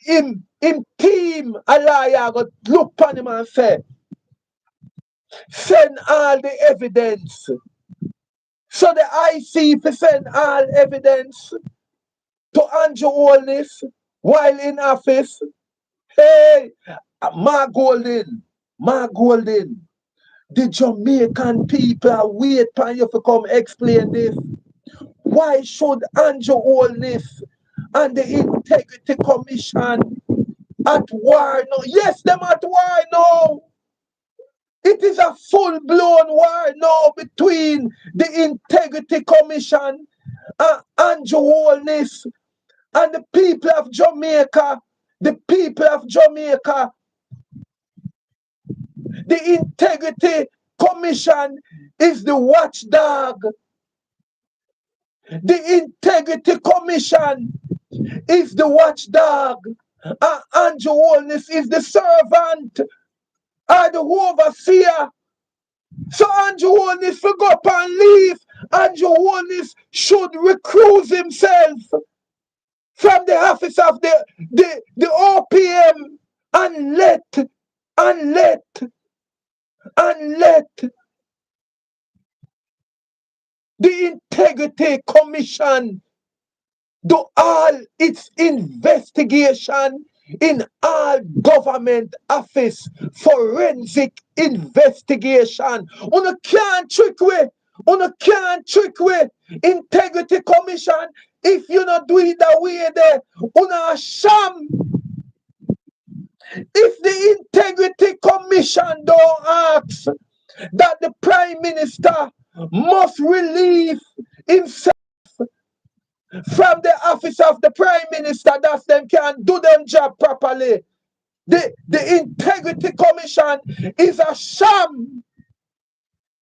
him team a liar go look upon him and say, send all the evidence. So the IC for send all evidence to Anju Holness while in office. Hey, Mark Golden, the Jamaican people are wait for you to come explain this. Why should Anju Holness and the Integrity Commission at war now? Yes, them at war now. It is a full-blown war now between the Integrity Commission and Anju Holness and the people of Jamaica. The people of Jamaica. The Integrity Commission is the watchdog. The Integrity Commission is the watchdog. Anju Holness is the servant or the overseer. So Anju Holness will go up and leave. Anju Holness should recuse himself from the office of the OPM and let the Integrity Commission do all its investigation in all government office, forensic investigation. Una can't trick we. Integrity Commission, if you not do it that way there, una a sham. If the Integrity Commission don't ask that the Prime Minister must relieve himself from the office of the Prime Minister, that them can do them job properly. The Integrity Commission is a sham.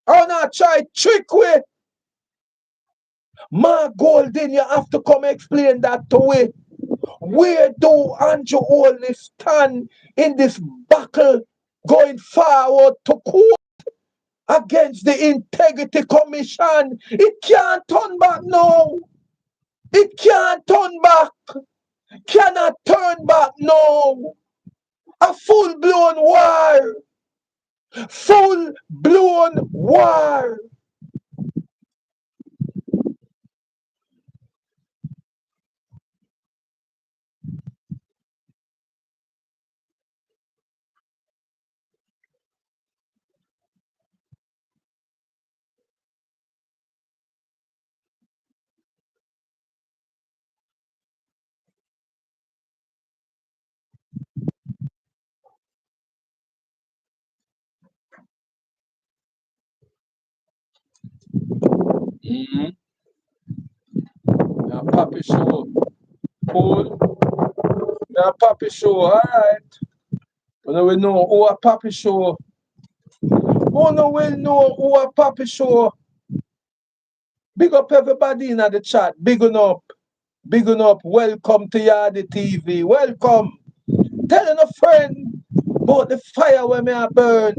Or not try trick with. Mark Golden, you have to come explain that to me. Where do Anju Holness stand in this battle going forward to court against the Integrity Commission? It can't turn back now. It can't turn back. Cannot turn back now. A full-blown war. Full-blown war. Mm-hmm. Now, Papi Show. Paul. Now, Papi Show. All right. But we know who a Papi Show. Who no will know who a Papi Show. Big up everybody in the chat. Big up. Big up. Welcome to Yardi TV. Welcome. Telling a friend about the fire where me a burn.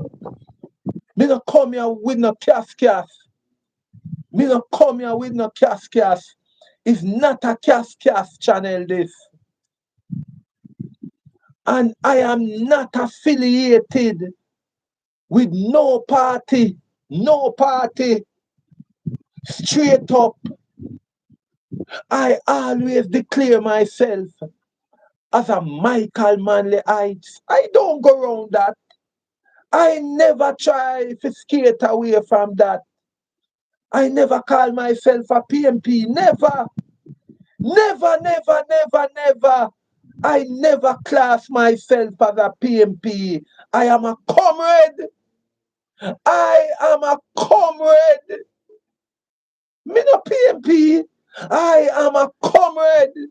Me no come here with no cas. Me no come here with no cas. It's not a cas channel this. And I am not affiliated with no party. No party. Straight up. I always declare myself as a Michael Manleyite. I don't go around that. I never try to skate away from that. I never call myself a PMP. Never. Never, never, never, never. I never class myself as a PMP. I am a comrade. I am a comrade. Me no PMP. I am a comrade.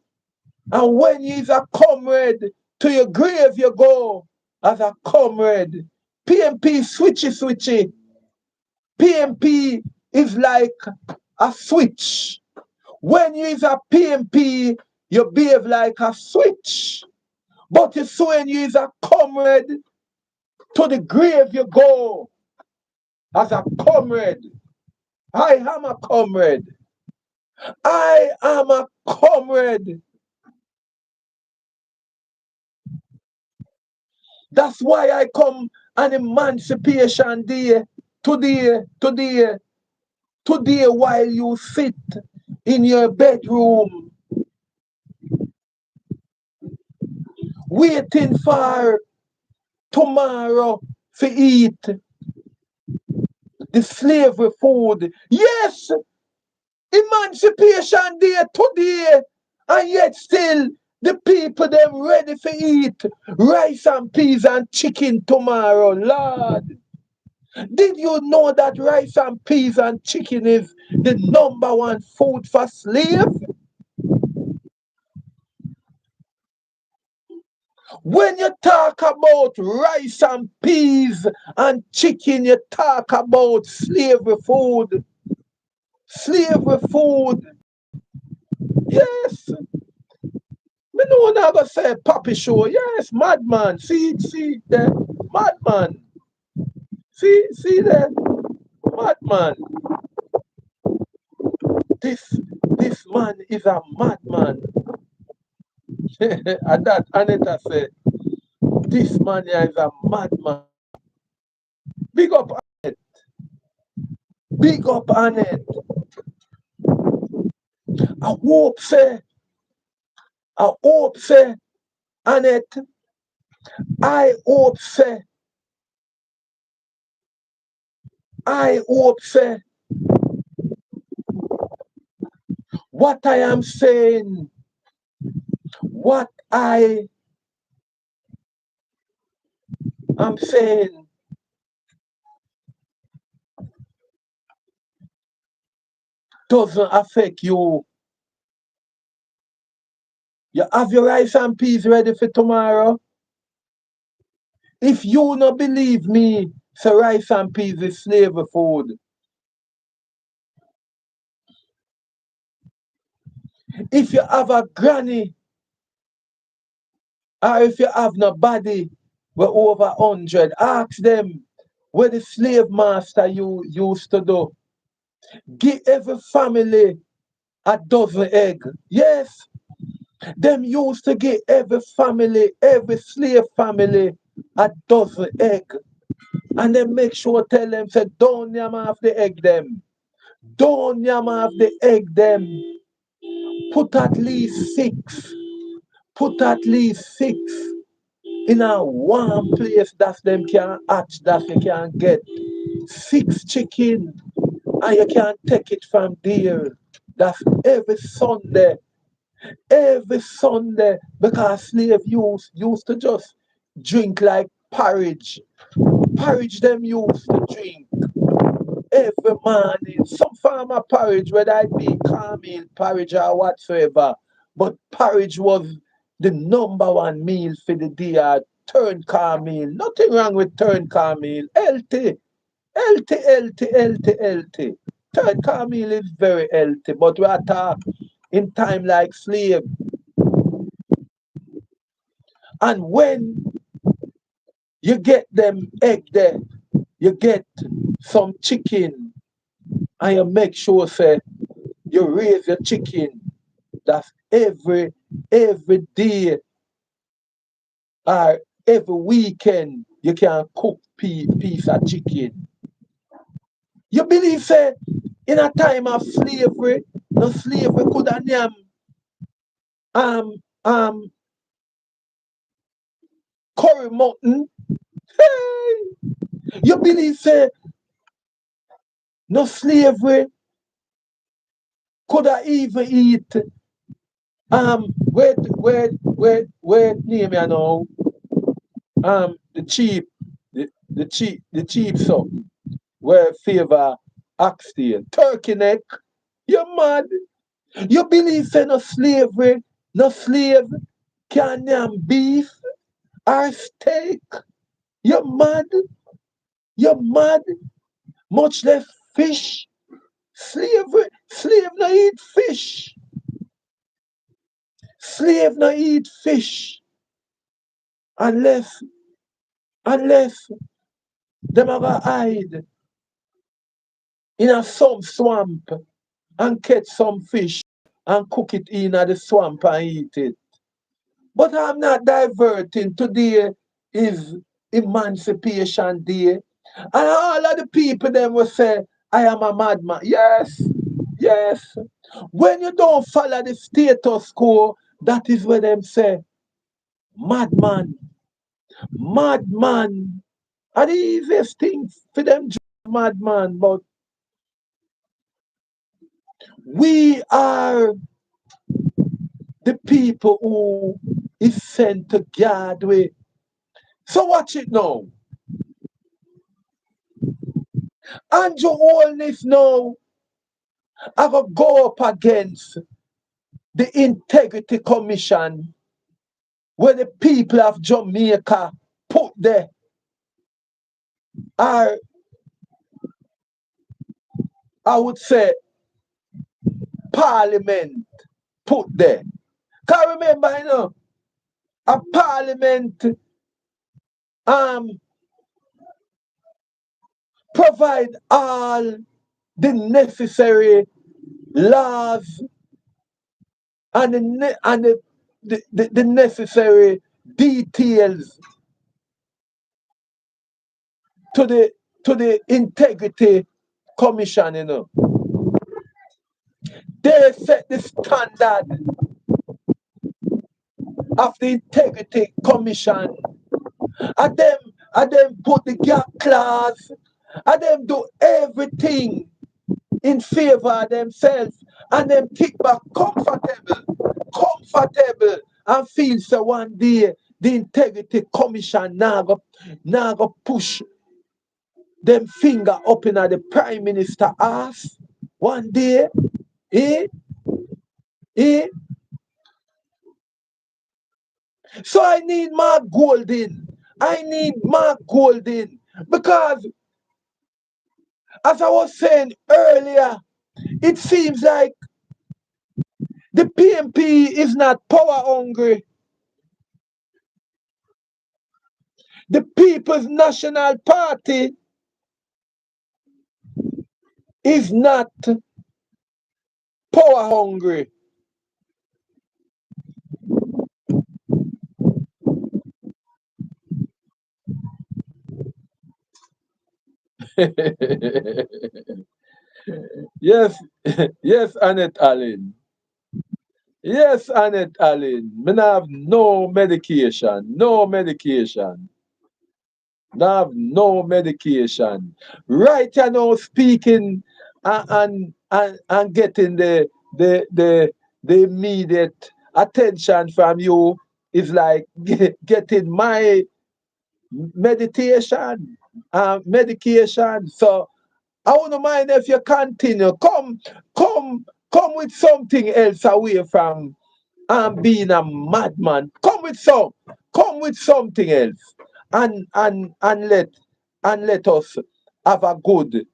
And when you's a comrade, to your grave you go as a comrade. PMP switchy. PMP is like a switch. When you is a PMP, you behave like a switch. But it's when you is a comrade, to the grave you go as a comrade. I am a comrade. I am a comrade. That's why I come on Emancipation Day today while you sit in your bedroom waiting for tomorrow to eat the slavery food. Yes, Emancipation Day today, and yet still the people them ready to eat rice and peas and chicken tomorrow. Lord, did you know that rice and peas and chicken is the #1 food for slaves? When you talk about rice and peas and chicken, you talk about slavery food. Slavery food. Yes. Me know not gonna say Papi Show. Yes, madman. See there. Madman. See there. Madman. This man is a madman. And that Anita said, this man here is a madman. Big up Annette. Big up Annette. I hope say, Annette, I hope say, what I am saying, what I am saying doesn't affect you. You have your rice and peas ready for tomorrow? If you not believe me, so rice and peas is slavery food. If you have a granny, or if you have nobody with over 100, ask them what the slave master you used to do. Give every family a dozen egg. Yes, them used to give every family, every slave family, a dozen egg. And then make sure tell them, say, don't yam off the egg them. Don't yam off the egg them. Put at least six. Put at least six in a warm place that them can hatch, that you can get 6 chicken, and you can take it from there. That's every Sunday. Every Sunday, because slave used to just drink like porridge. Porridge them used to drink every morning. Some farmer porridge, whether it be cornmeal porridge or whatsoever. But porridge was the #1 meal for the day. Turn cornmeal. Nothing wrong with turn cornmeal. Healthy. Healthy. Turn cornmeal is very healthy. But we are talking in time like slave. And when you get them egg there, you get some chicken, and you make sure say you raise your chicken. That's every day or every weekend you can cook piece of chicken. You believe say in a time of slavery, no slavery could have name um um curry mutton. Hey! You believe say no slavery could I even eat wait name you know the cheap something where favor oxtail turkey neck. You mad? You believe say no slavery, no slave can yam beef or steak? You mad? You mad? Much less fish. Slave no eat fish. Slave no eat fish unless them have a hide in a some swamp and catch some fish and cook it in the swamp and eat it. But I'm not diverting. Today is Emancipation Day. And all of the people them will say, I am a madman. Yes, yes. When you don't follow the status quo, that is where them say, madman, madman. And the easiest thing for them to madman, but we are the people who is sent to guard with. So watch it now. Anju Holness now have a go up against the Integrity Commission where the people of Jamaica put there are, I would say, Parliament put there. Can remember, you know, a Parliament provide all the necessary laws and the necessary details to the Integrity Commission, you know. They set the standard of the Integrity Commission. And them put the gap clause. And them do everything in favor of themselves. And them kick back comfortable, and feel so one day the Integrity Commission now go push them finger up in the Prime Minister ass one day. Eh? Eh? So I need Mark Golden. I need Mark Golden. Because as I was saying earlier, it seems like the PMP is not power hungry. The People's National Party is not power hungry. Yes, yes, Annette Allen. Yes, Annette Allen. Me not have no medication. No medication. Not have no medication. Right you now speaking and getting the immediate attention from you is like getting my medication. So I wouldn't mind if you continue. Come with something else away from being a madman. Come with something else. And let us have a good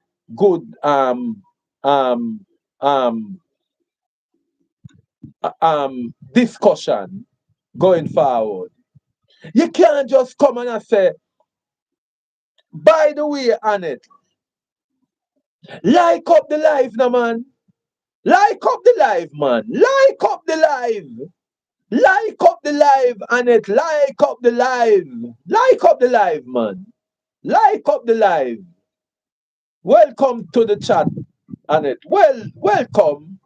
um discussion going forward. You can't just come and say, by the way, Annette, like up the live now, man. Like up the live, man. Like up the live. Like up the live, Annette. Like up the live. Like up the live, man. Like up the live. Welcome to the chat, Annette. Welcome.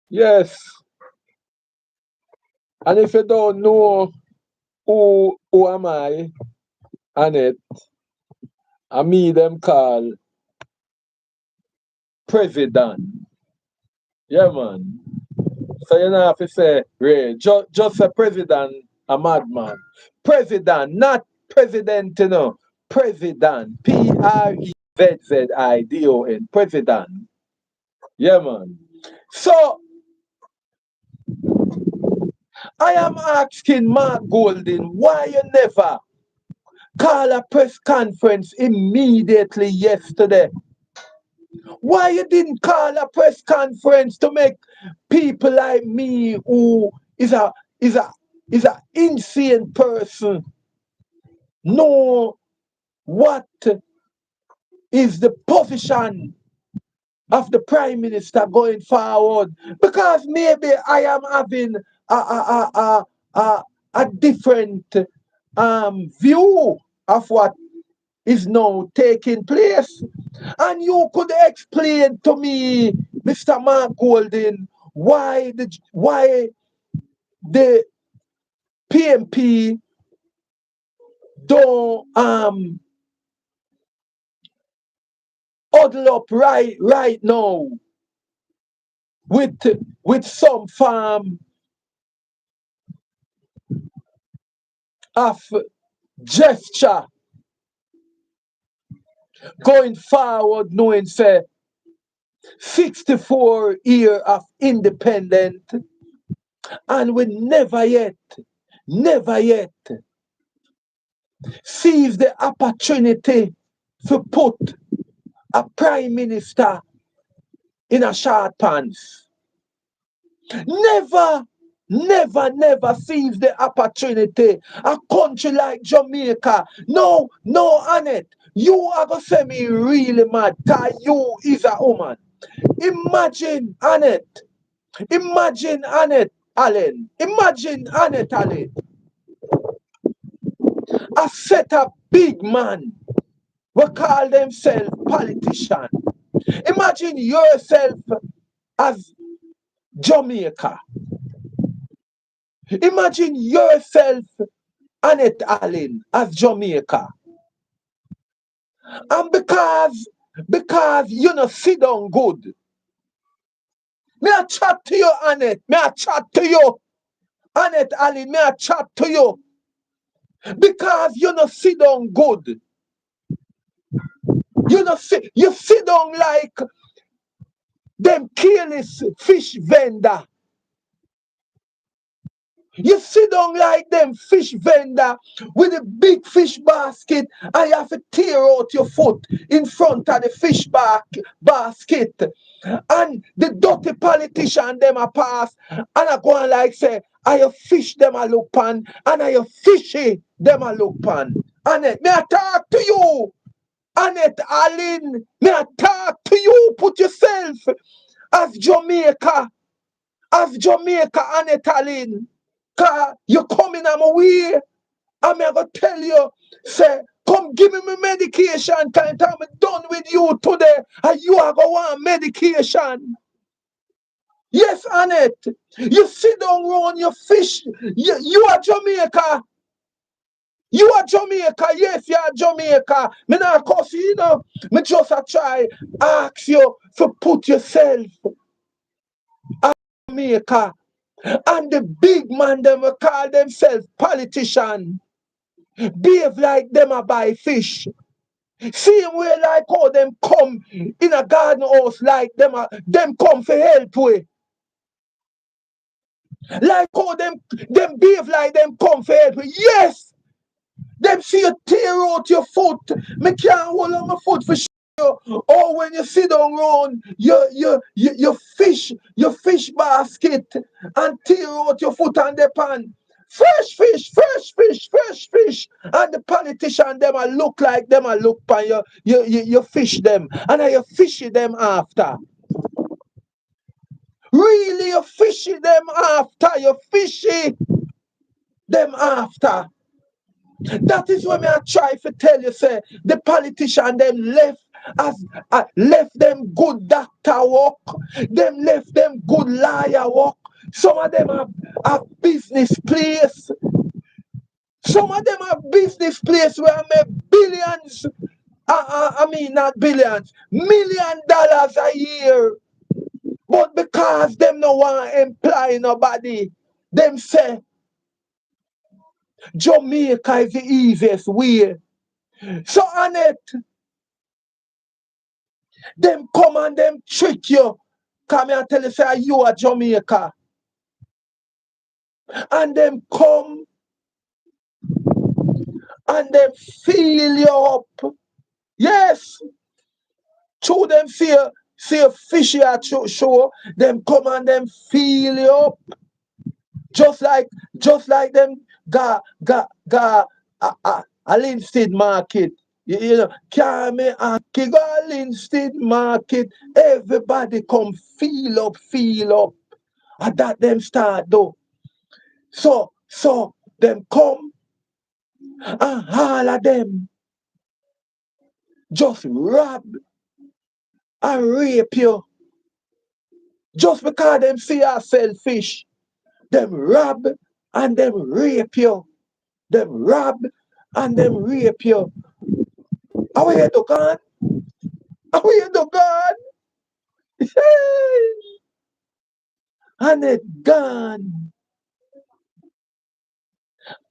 Yes. And if you don't know who am I, Annette, I me them call President. Yeah, man. So you know have to say, Ray, just a president, a madman. President, not president, you know. President. Prezzidon. President. Yeah, man. So I am asking Mark Golden why you never call a press conference immediately yesterday. Why you didn't call a press conference to make people like me who is a is a insane person know what is the position of the prime minister going forward? Because maybe I am having a, a different view of what is now taking place. And you could explain to me, Mr. Mark Golden, why the PMP don't huddle up right now with some form of gesture going forward, knowing say 64 years of independent, and we never yet seize the opportunity to put a prime minister in a short pants. Never seize the opportunity. A country like Jamaica. No, Annette. You are going to say me really mad. Cause you is a woman. Imagine Annette. Imagine Annette Allen. Imagine Annette Allen. A set of big man we call themselves politician. Imagine yourself as Jamaica. Imagine yourself, Annette Allen, as Jamaica. And because you know sit down good. Me a chat to you, Annette. Me a chat to you. Annette Allen, me a chat to you. Because you know sit down good. You sit down like them careless fish vendor. You sit down like them fish vendor with a big fish basket and you have to tear out your foot in front of the fish basket. And the dirty politician them a pass and I go on like say, I have fish them a look pan and I have fishy them a look pan. Annette, me I talk to you. Annette Allen, me I talk to you. Put yourself as Jamaica, Annette Allen. Cause you coming on my way. I'm gonna tell you, say, come give me my medication. Time I'm done with you today. And you are gonna want medication. Yes, Annette. You sit down around your fish. You are Jamaica. You are Jamaica. Yes, you are Jamaica. Me not cause you know. Me just a try ask you to put yourself as Jamaica. And the big man them will call themselves politician. Behave like them a buy fish. Same way like how them come in a garden house like them come for help with. Like how them behave like them come for help with. Yes! Them see you tear out your foot. Me can't hold on my foot for sure. Or when you sit down round your fish basket and tear out your foot on the pan. Fresh fish. And the politician them a look like them a look pan you fish them. And you fishy them after. Really you fishy them after. You fishy them after. That is what I try to tell you, say the politician them left them good doctor work, them left them good lawyer work. Some of them have business place. Some of them have business place where I make billions. I mean not billions, $1 million a year. But because them no want to employ nobody, them say Jamaica is the easiest way. So on it, them come and them trick you. Come and tell you say you are Jamaica. And them come and them fill you up. Yes. Through them see a fishy at show, them come and them fill you up. Just like them a Linstead market. You know, Carme and Kigo Linstead market. Everybody come fill up. And that them start though. So them come and all of them just rob and rape you. Just because them see you selfish. Them rob and them rape you. Them rob and them rape you. How are you do God? How are you do God? And it gone.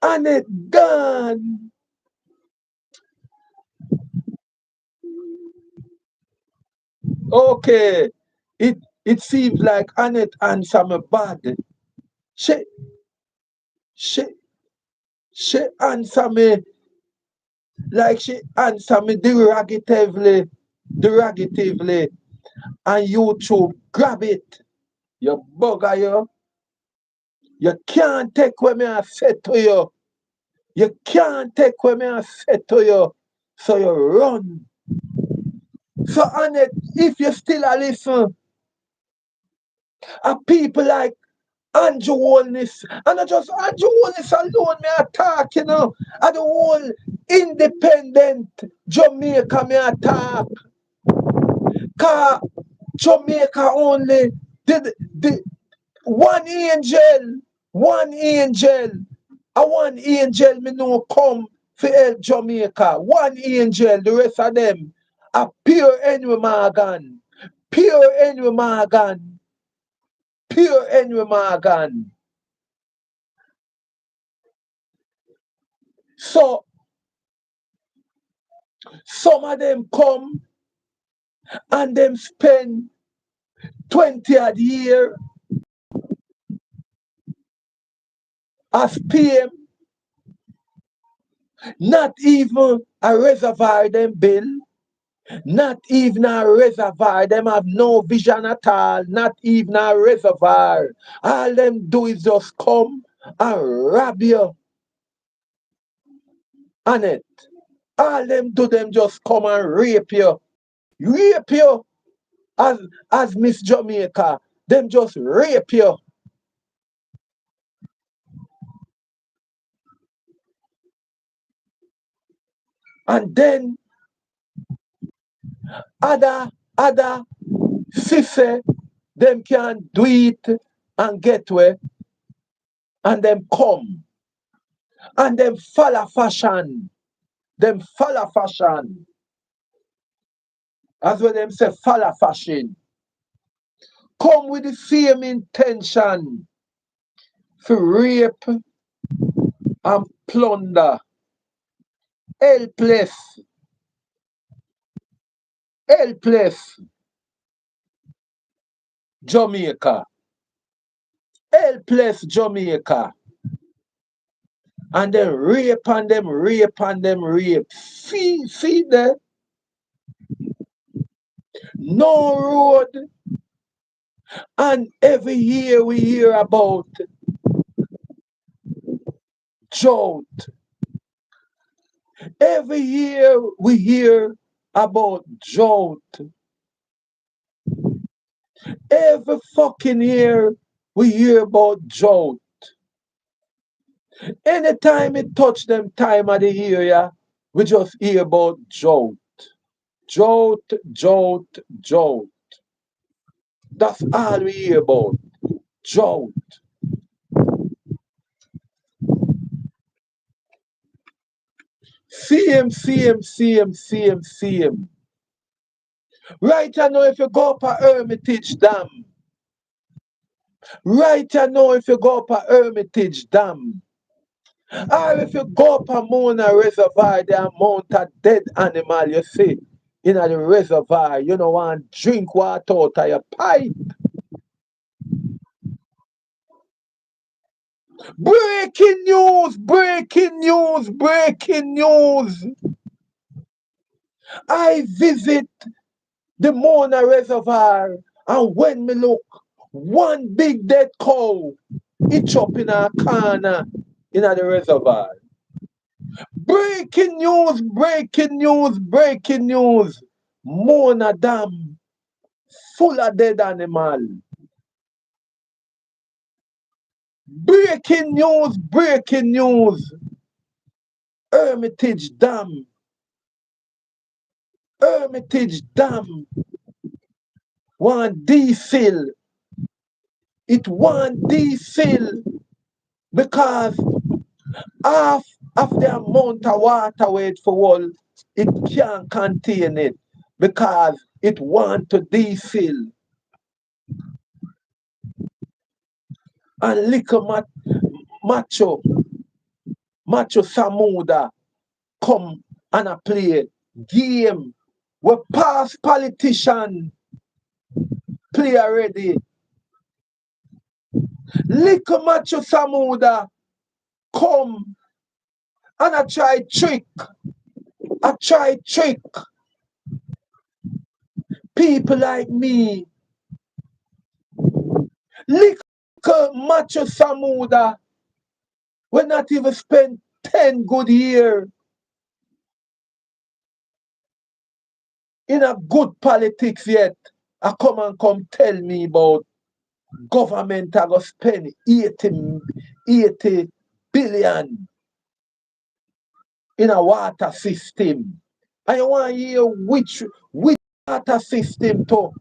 And it gone. Okay. It seems like Annette answer me bad. She answer me like she answer me derogatively. And you to grab it. You bugger you. You can't take what me I said to you. You can't take what me I said to you. So you run. So Annette, if you still a listen, people like Anju Holness, and not just Anju Holness alone, me attack, you know, and the whole independent Jamaica me attack. Cause Jamaica only did one angel, one angel me know come for help Jamaica. One angel, the rest of them are pure Henry Morgan. Pure Henry Morgan. Pure Henry Morgan. So some of them come and them spend 20 odd year as PM, not even a reservoir them bill, not even a reservoir. Them have no vision at all, not even a reservoir. All them do is just come and rob you. On it. All them do them just come and rape you. Rape you as Miss Jamaica. Them just rape you. And then other sister, them can do it and get where and them come and them follow fashion. Them follow fashion. As when them say follow fashion. Come with the same intention for rape and plunder. Helpless. Jamaica. Helpless Jamaica. And then rape and them rape. See there? No road. And every year we hear about drought. Every year we hear about drought. Every fucking year we hear about drought. Anytime it touch them time of the year, yeah, we just hear about drought. Drought. That's all we hear about. Drought. See him. Right now, if you go up a Hermitage Dam, Right now, if you go up a Hermitage Dam, or if you go up a Mona Reservoir, the amount of dead animal you see in the reservoir, you don't want drink water out of your pipe. Breaking news, breaking news, breaking news. I visit the Mona Reservoir, and when me look, one big dead cow, it up in a corner in the reservoir. Breaking news, breaking news, breaking news. Mona Dam full of dead animal. Breaking news, breaking news. Hermitage Dam. Hermitage Dam. One diesel. It one diesel because half of the amount of water weight for all, it can't contain it because it want to diesel. And little macho Samuda come and a play game where past politician play already. Little macho Samuda come and I try trick people like me. Little macho Samuda will not even spend 10 good years in a good politics yet. I come tell me about government are going to spend 80 billion in a water system. And you want to hear which water system to?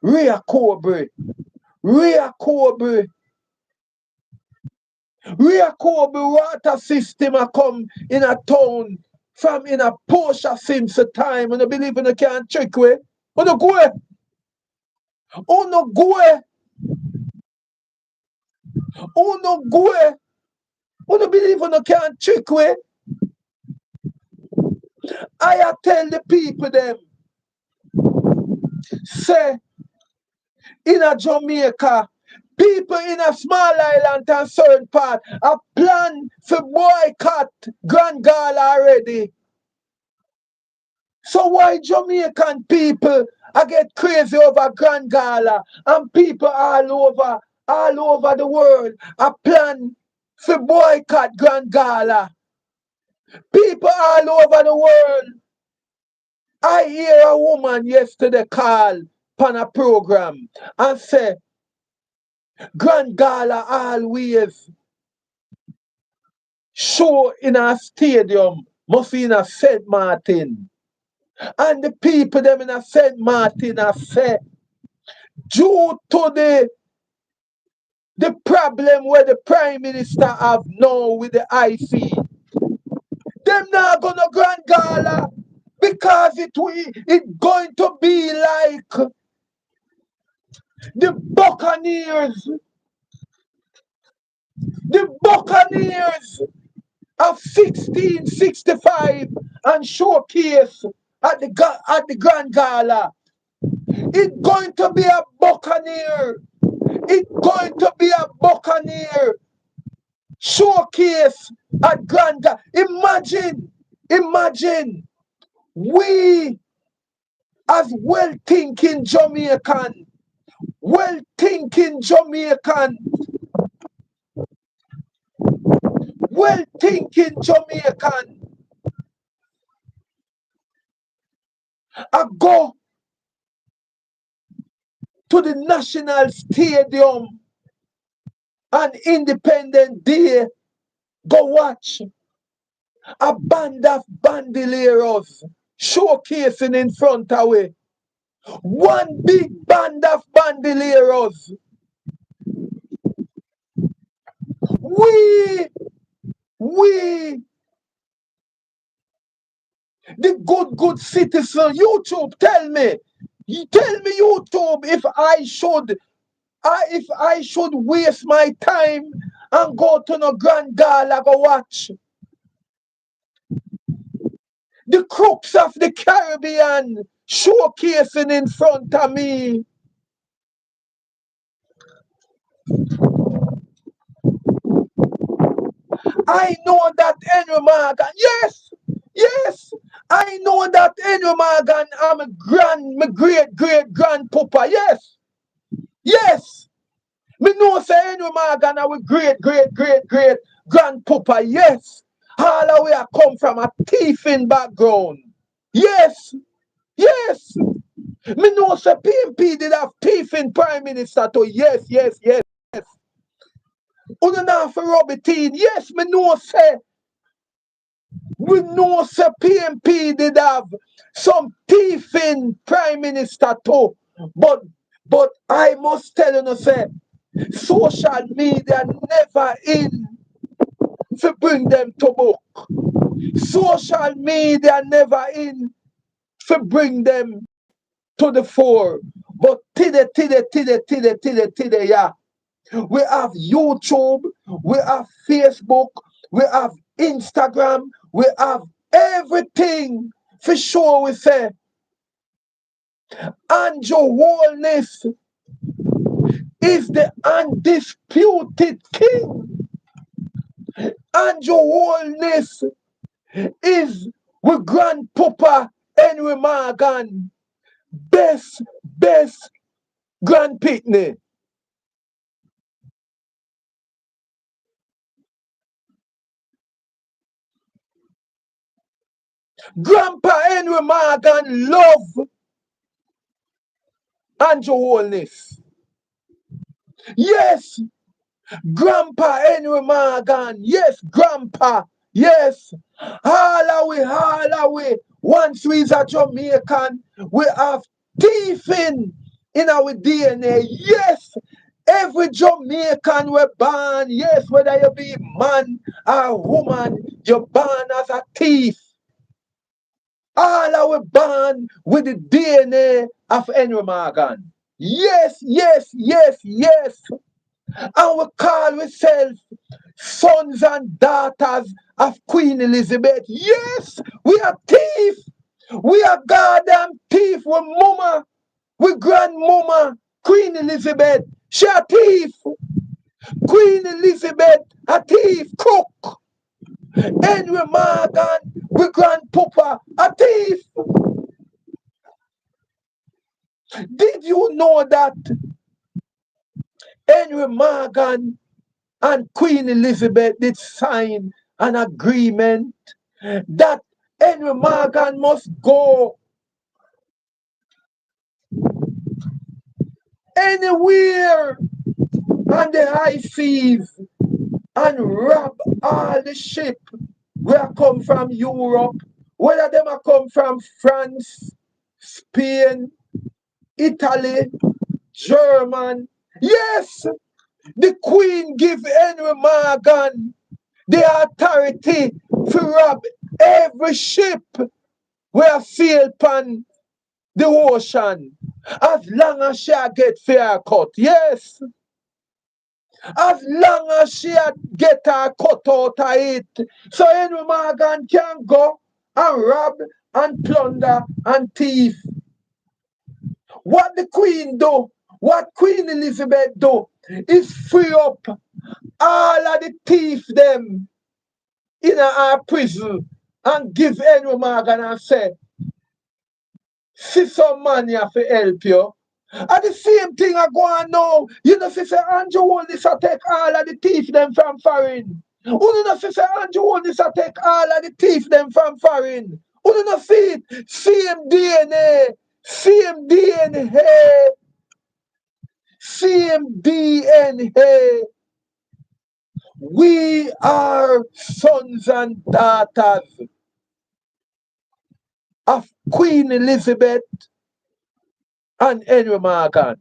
Rhea Cobre water system a come in a town from in a Porsche since the time. And I believe in a can't trick way. Uno go. Uno believe in a can't trick way. I tell the people them, say, in a Jamaica, people in a small island and certain part a plan for boycott Grand Gala already. So why Jamaican people I get crazy over Grand Gala and people all over the world a plan for boycott Grand Gala? People all over the world. I hear a woman yesterday call on a program and say Grand Gala always show in a stadium must be in a St. Martin. And the people them in a St. Martin have said due to the problem where the Prime Minister have now with the IC, them not gonna Grand Gala because it going to be like the Buccaneers of 1665 and showcase at the Grand Gala. It's going to be a Buccaneer. It's going to be a Buccaneer showcase at Grand Gala. Imagine we as well-thinking Jamaican I go to the National Stadium on Independence Day, go watch a band of bandoleros showcasing in front of we. One big band of bandoleros. We, the good citizen, YouTube, tell me YouTube if I should If I should waste my time and go to no grand gala go watch the crooks of the Caribbean showcasing in front of me. I know that Henry Morgan, yes, I know that Henry Morgan, I'm my great grandpapa, yes. Me know say Henry Morgan, our great grandpapa, yes. All the way I come from a thieving background, yes. Me know say PMP did have thieving prime minister too, yes. Una not for rub it in, yes. Me know say PMP did have some thieving prime minister too. But I must tell you, say, social media never in to bring them to book. Social media never in to bring them to the fore. But today, yeah. We have YouTube, we have Facebook, we have Instagram, we have everything. For sure, we say, Anju Holness is the undisputed king. Anju Holness is with grandpapa Henry Morgan, best grandpitney. Grandpa Henry Morgan love Anju Holness. Yes, Grandpa Henry Morgan. Yes, Grandpa. Yes. All away. Once we is a Jamaican, we have thieving in our DNA. Yes. Every Jamaican we born, yes, whether you be man or woman, you're born as a thief. All our born with the DNA of Henry Morgan. Yes. And we call ourselves sons and daughters of Queen Elizabeth. Yes, we are thief. We are goddamn thief. We mama, we grandmama, Queen Elizabeth. She a thief. Queen Elizabeth, a thief, cook. Henry Morgan, we grandpapa, a thief. Did you know that Henry Morgan and Queen Elizabeth did sign an agreement that Henry Morgan must go anywhere on the high seas and rob all the ship where come from Europe, whether them a come from France, Spain, Italy, German. Yes, the Queen give Henry Morgan the authority to rob every ship where sail upon the ocean, as long as she get fair cut. Yes, as long as she get her cut out of it. So Henry Morgan can go and rob and plunder and thief. What the Queen do, what Queen Elizabeth do, is free up all of the thief them in our prison and give Henry Morgan and say, see some money to help you. And the same thing I go on now. You know, say Anju Holness a take all of the thief them from foreign. You know, say Anju Holness a take all of the thief them from foreign. You know, see it. Same DNA. Same DNA. Same DNA. We are sons and daughters of Queen Elizabeth and Henry Morgan.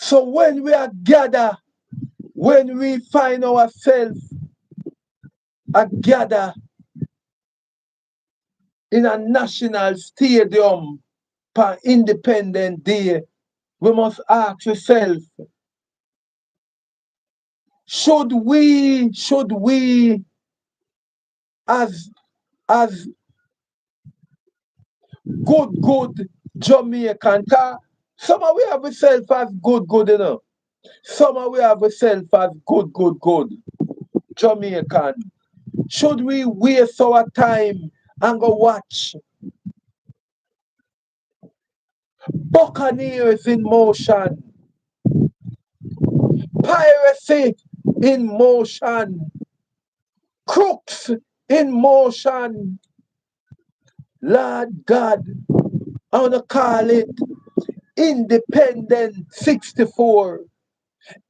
So when we are gathered, when we find ourselves gather in a national stadium for Independence Day, we must ask ourselves, should we as good Jamaican, some of we have ourselves as good, you know. Some of we have ourselves as good Jamaican. Should we waste our time and go watch Buccaneers in motion, piracy in motion, crooks in motion? Lord God, I want to call it Independent 64.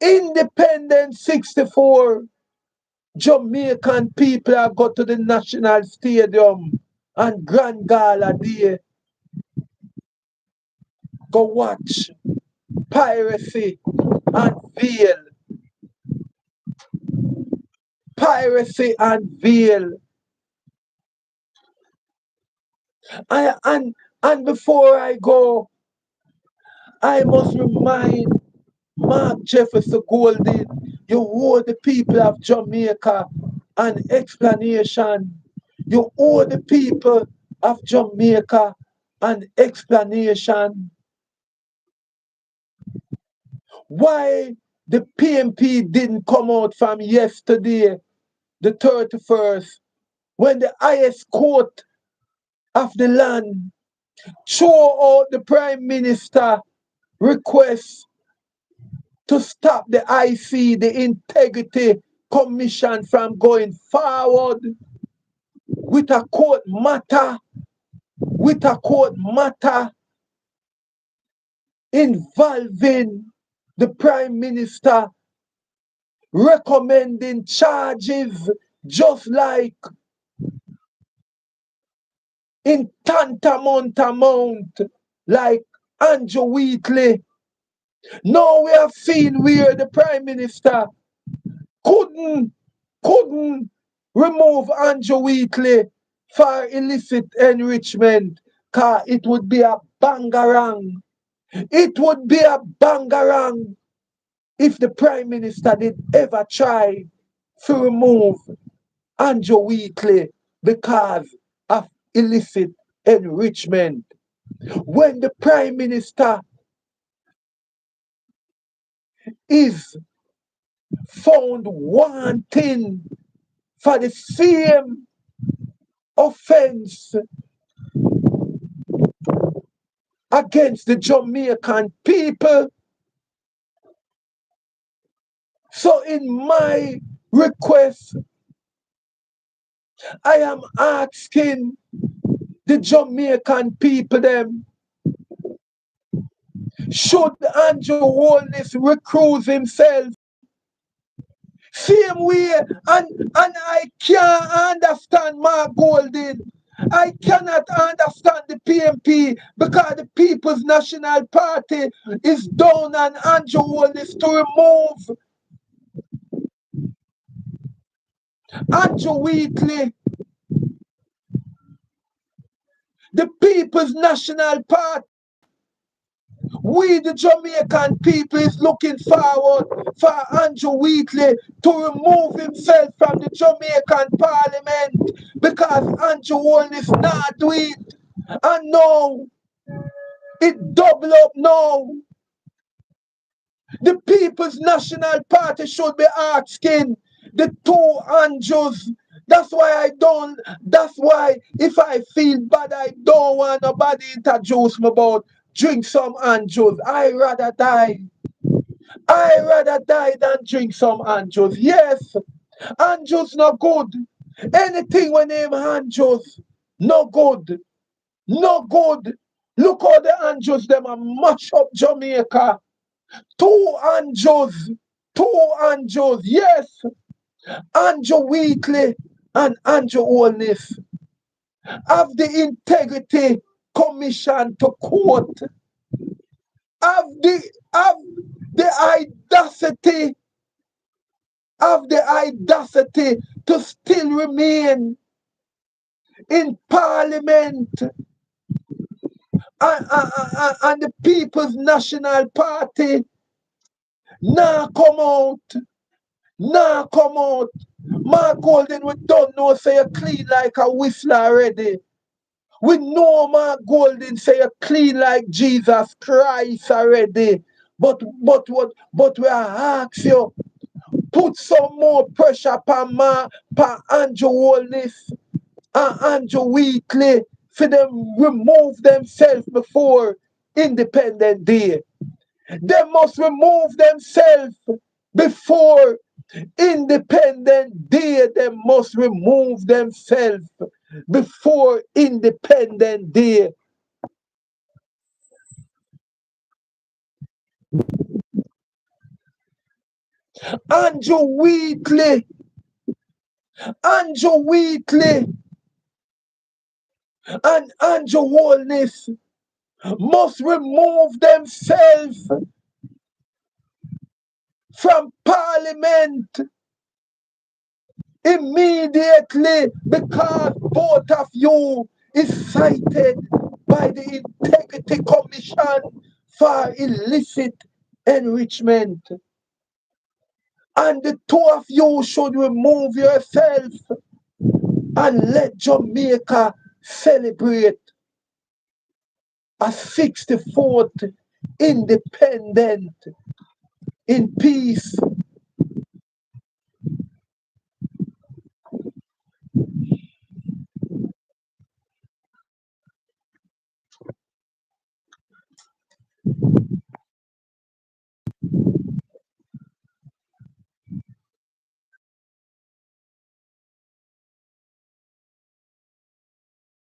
Independent 64. Jamaican people have got to the National Stadium and Grand Gala Day. Go watch piracy unveil. Piracy unveil. And before I go, I must remind Mark Jefferson Golding, you owe the people of Jamaica an explanation. You owe the people of Jamaica an explanation. Why the PMP didn't come out from yesterday, the 31st, when the highest court of the land threw out the Prime Minister request to stop the IC, the Integrity Commission, from going forward with a court matter involving the Prime Minister recommending charges just like in tantamount amount like Anju Wheatley. Now we have seen where the Prime Minister couldn't remove Anju Wheatley for illicit enrichment, because it would be a bangarang. It would be a bangarang if the Prime Minister did ever try to remove Anju Wheatley because of illicit enrichment. When the Prime Minister is found wanting for the same offense against the Jamaican people. So in my request, I am asking the Jamaican people them, should Anju Holness recruit himself? Same way, and I can't understand Mark Golding. I cannot understand the PMP because the People's National Party is down on Anju Holness to remove Anju Wheatley. The People's National Party, we the Jamaican people is looking forward for Anju Wheatley to remove himself from the Jamaican Parliament because Anju Holness not do it. And now, it double up now. The People's National Party should be asking the two Anjus. That's why if I feel bad, I don't want nobody introduce me about drink some Anjus. I rather die than drink some Anjus. Yes, Anjus not good. Anything when name Anjus, no good. No good. Look how the Anjus them a mash up Jamaica. Two Anjus, yes. Anju Wheatley and Anju Holness have the Integrity Commission to court have the audacity to still remain in Parliament and the People's National Party now come out. Mark Golden, we don't know say you clean like a whistle already. We know Mark Golden say you clean like Jesus Christ already. But we are asking you, put some more pressure upon Anju Holness and Anju Weekly for them remove themselves before Independent Day. They must remove themselves before Independent Day. They must remove themselves before Independent Day. Anju Weekly and Anju Holness must remove themselves from Parliament immediately, because both of you is cited by the Integrity Commission for illicit enrichment. And the two of you should remove yourself and let Jamaica celebrate a 64th independent in peace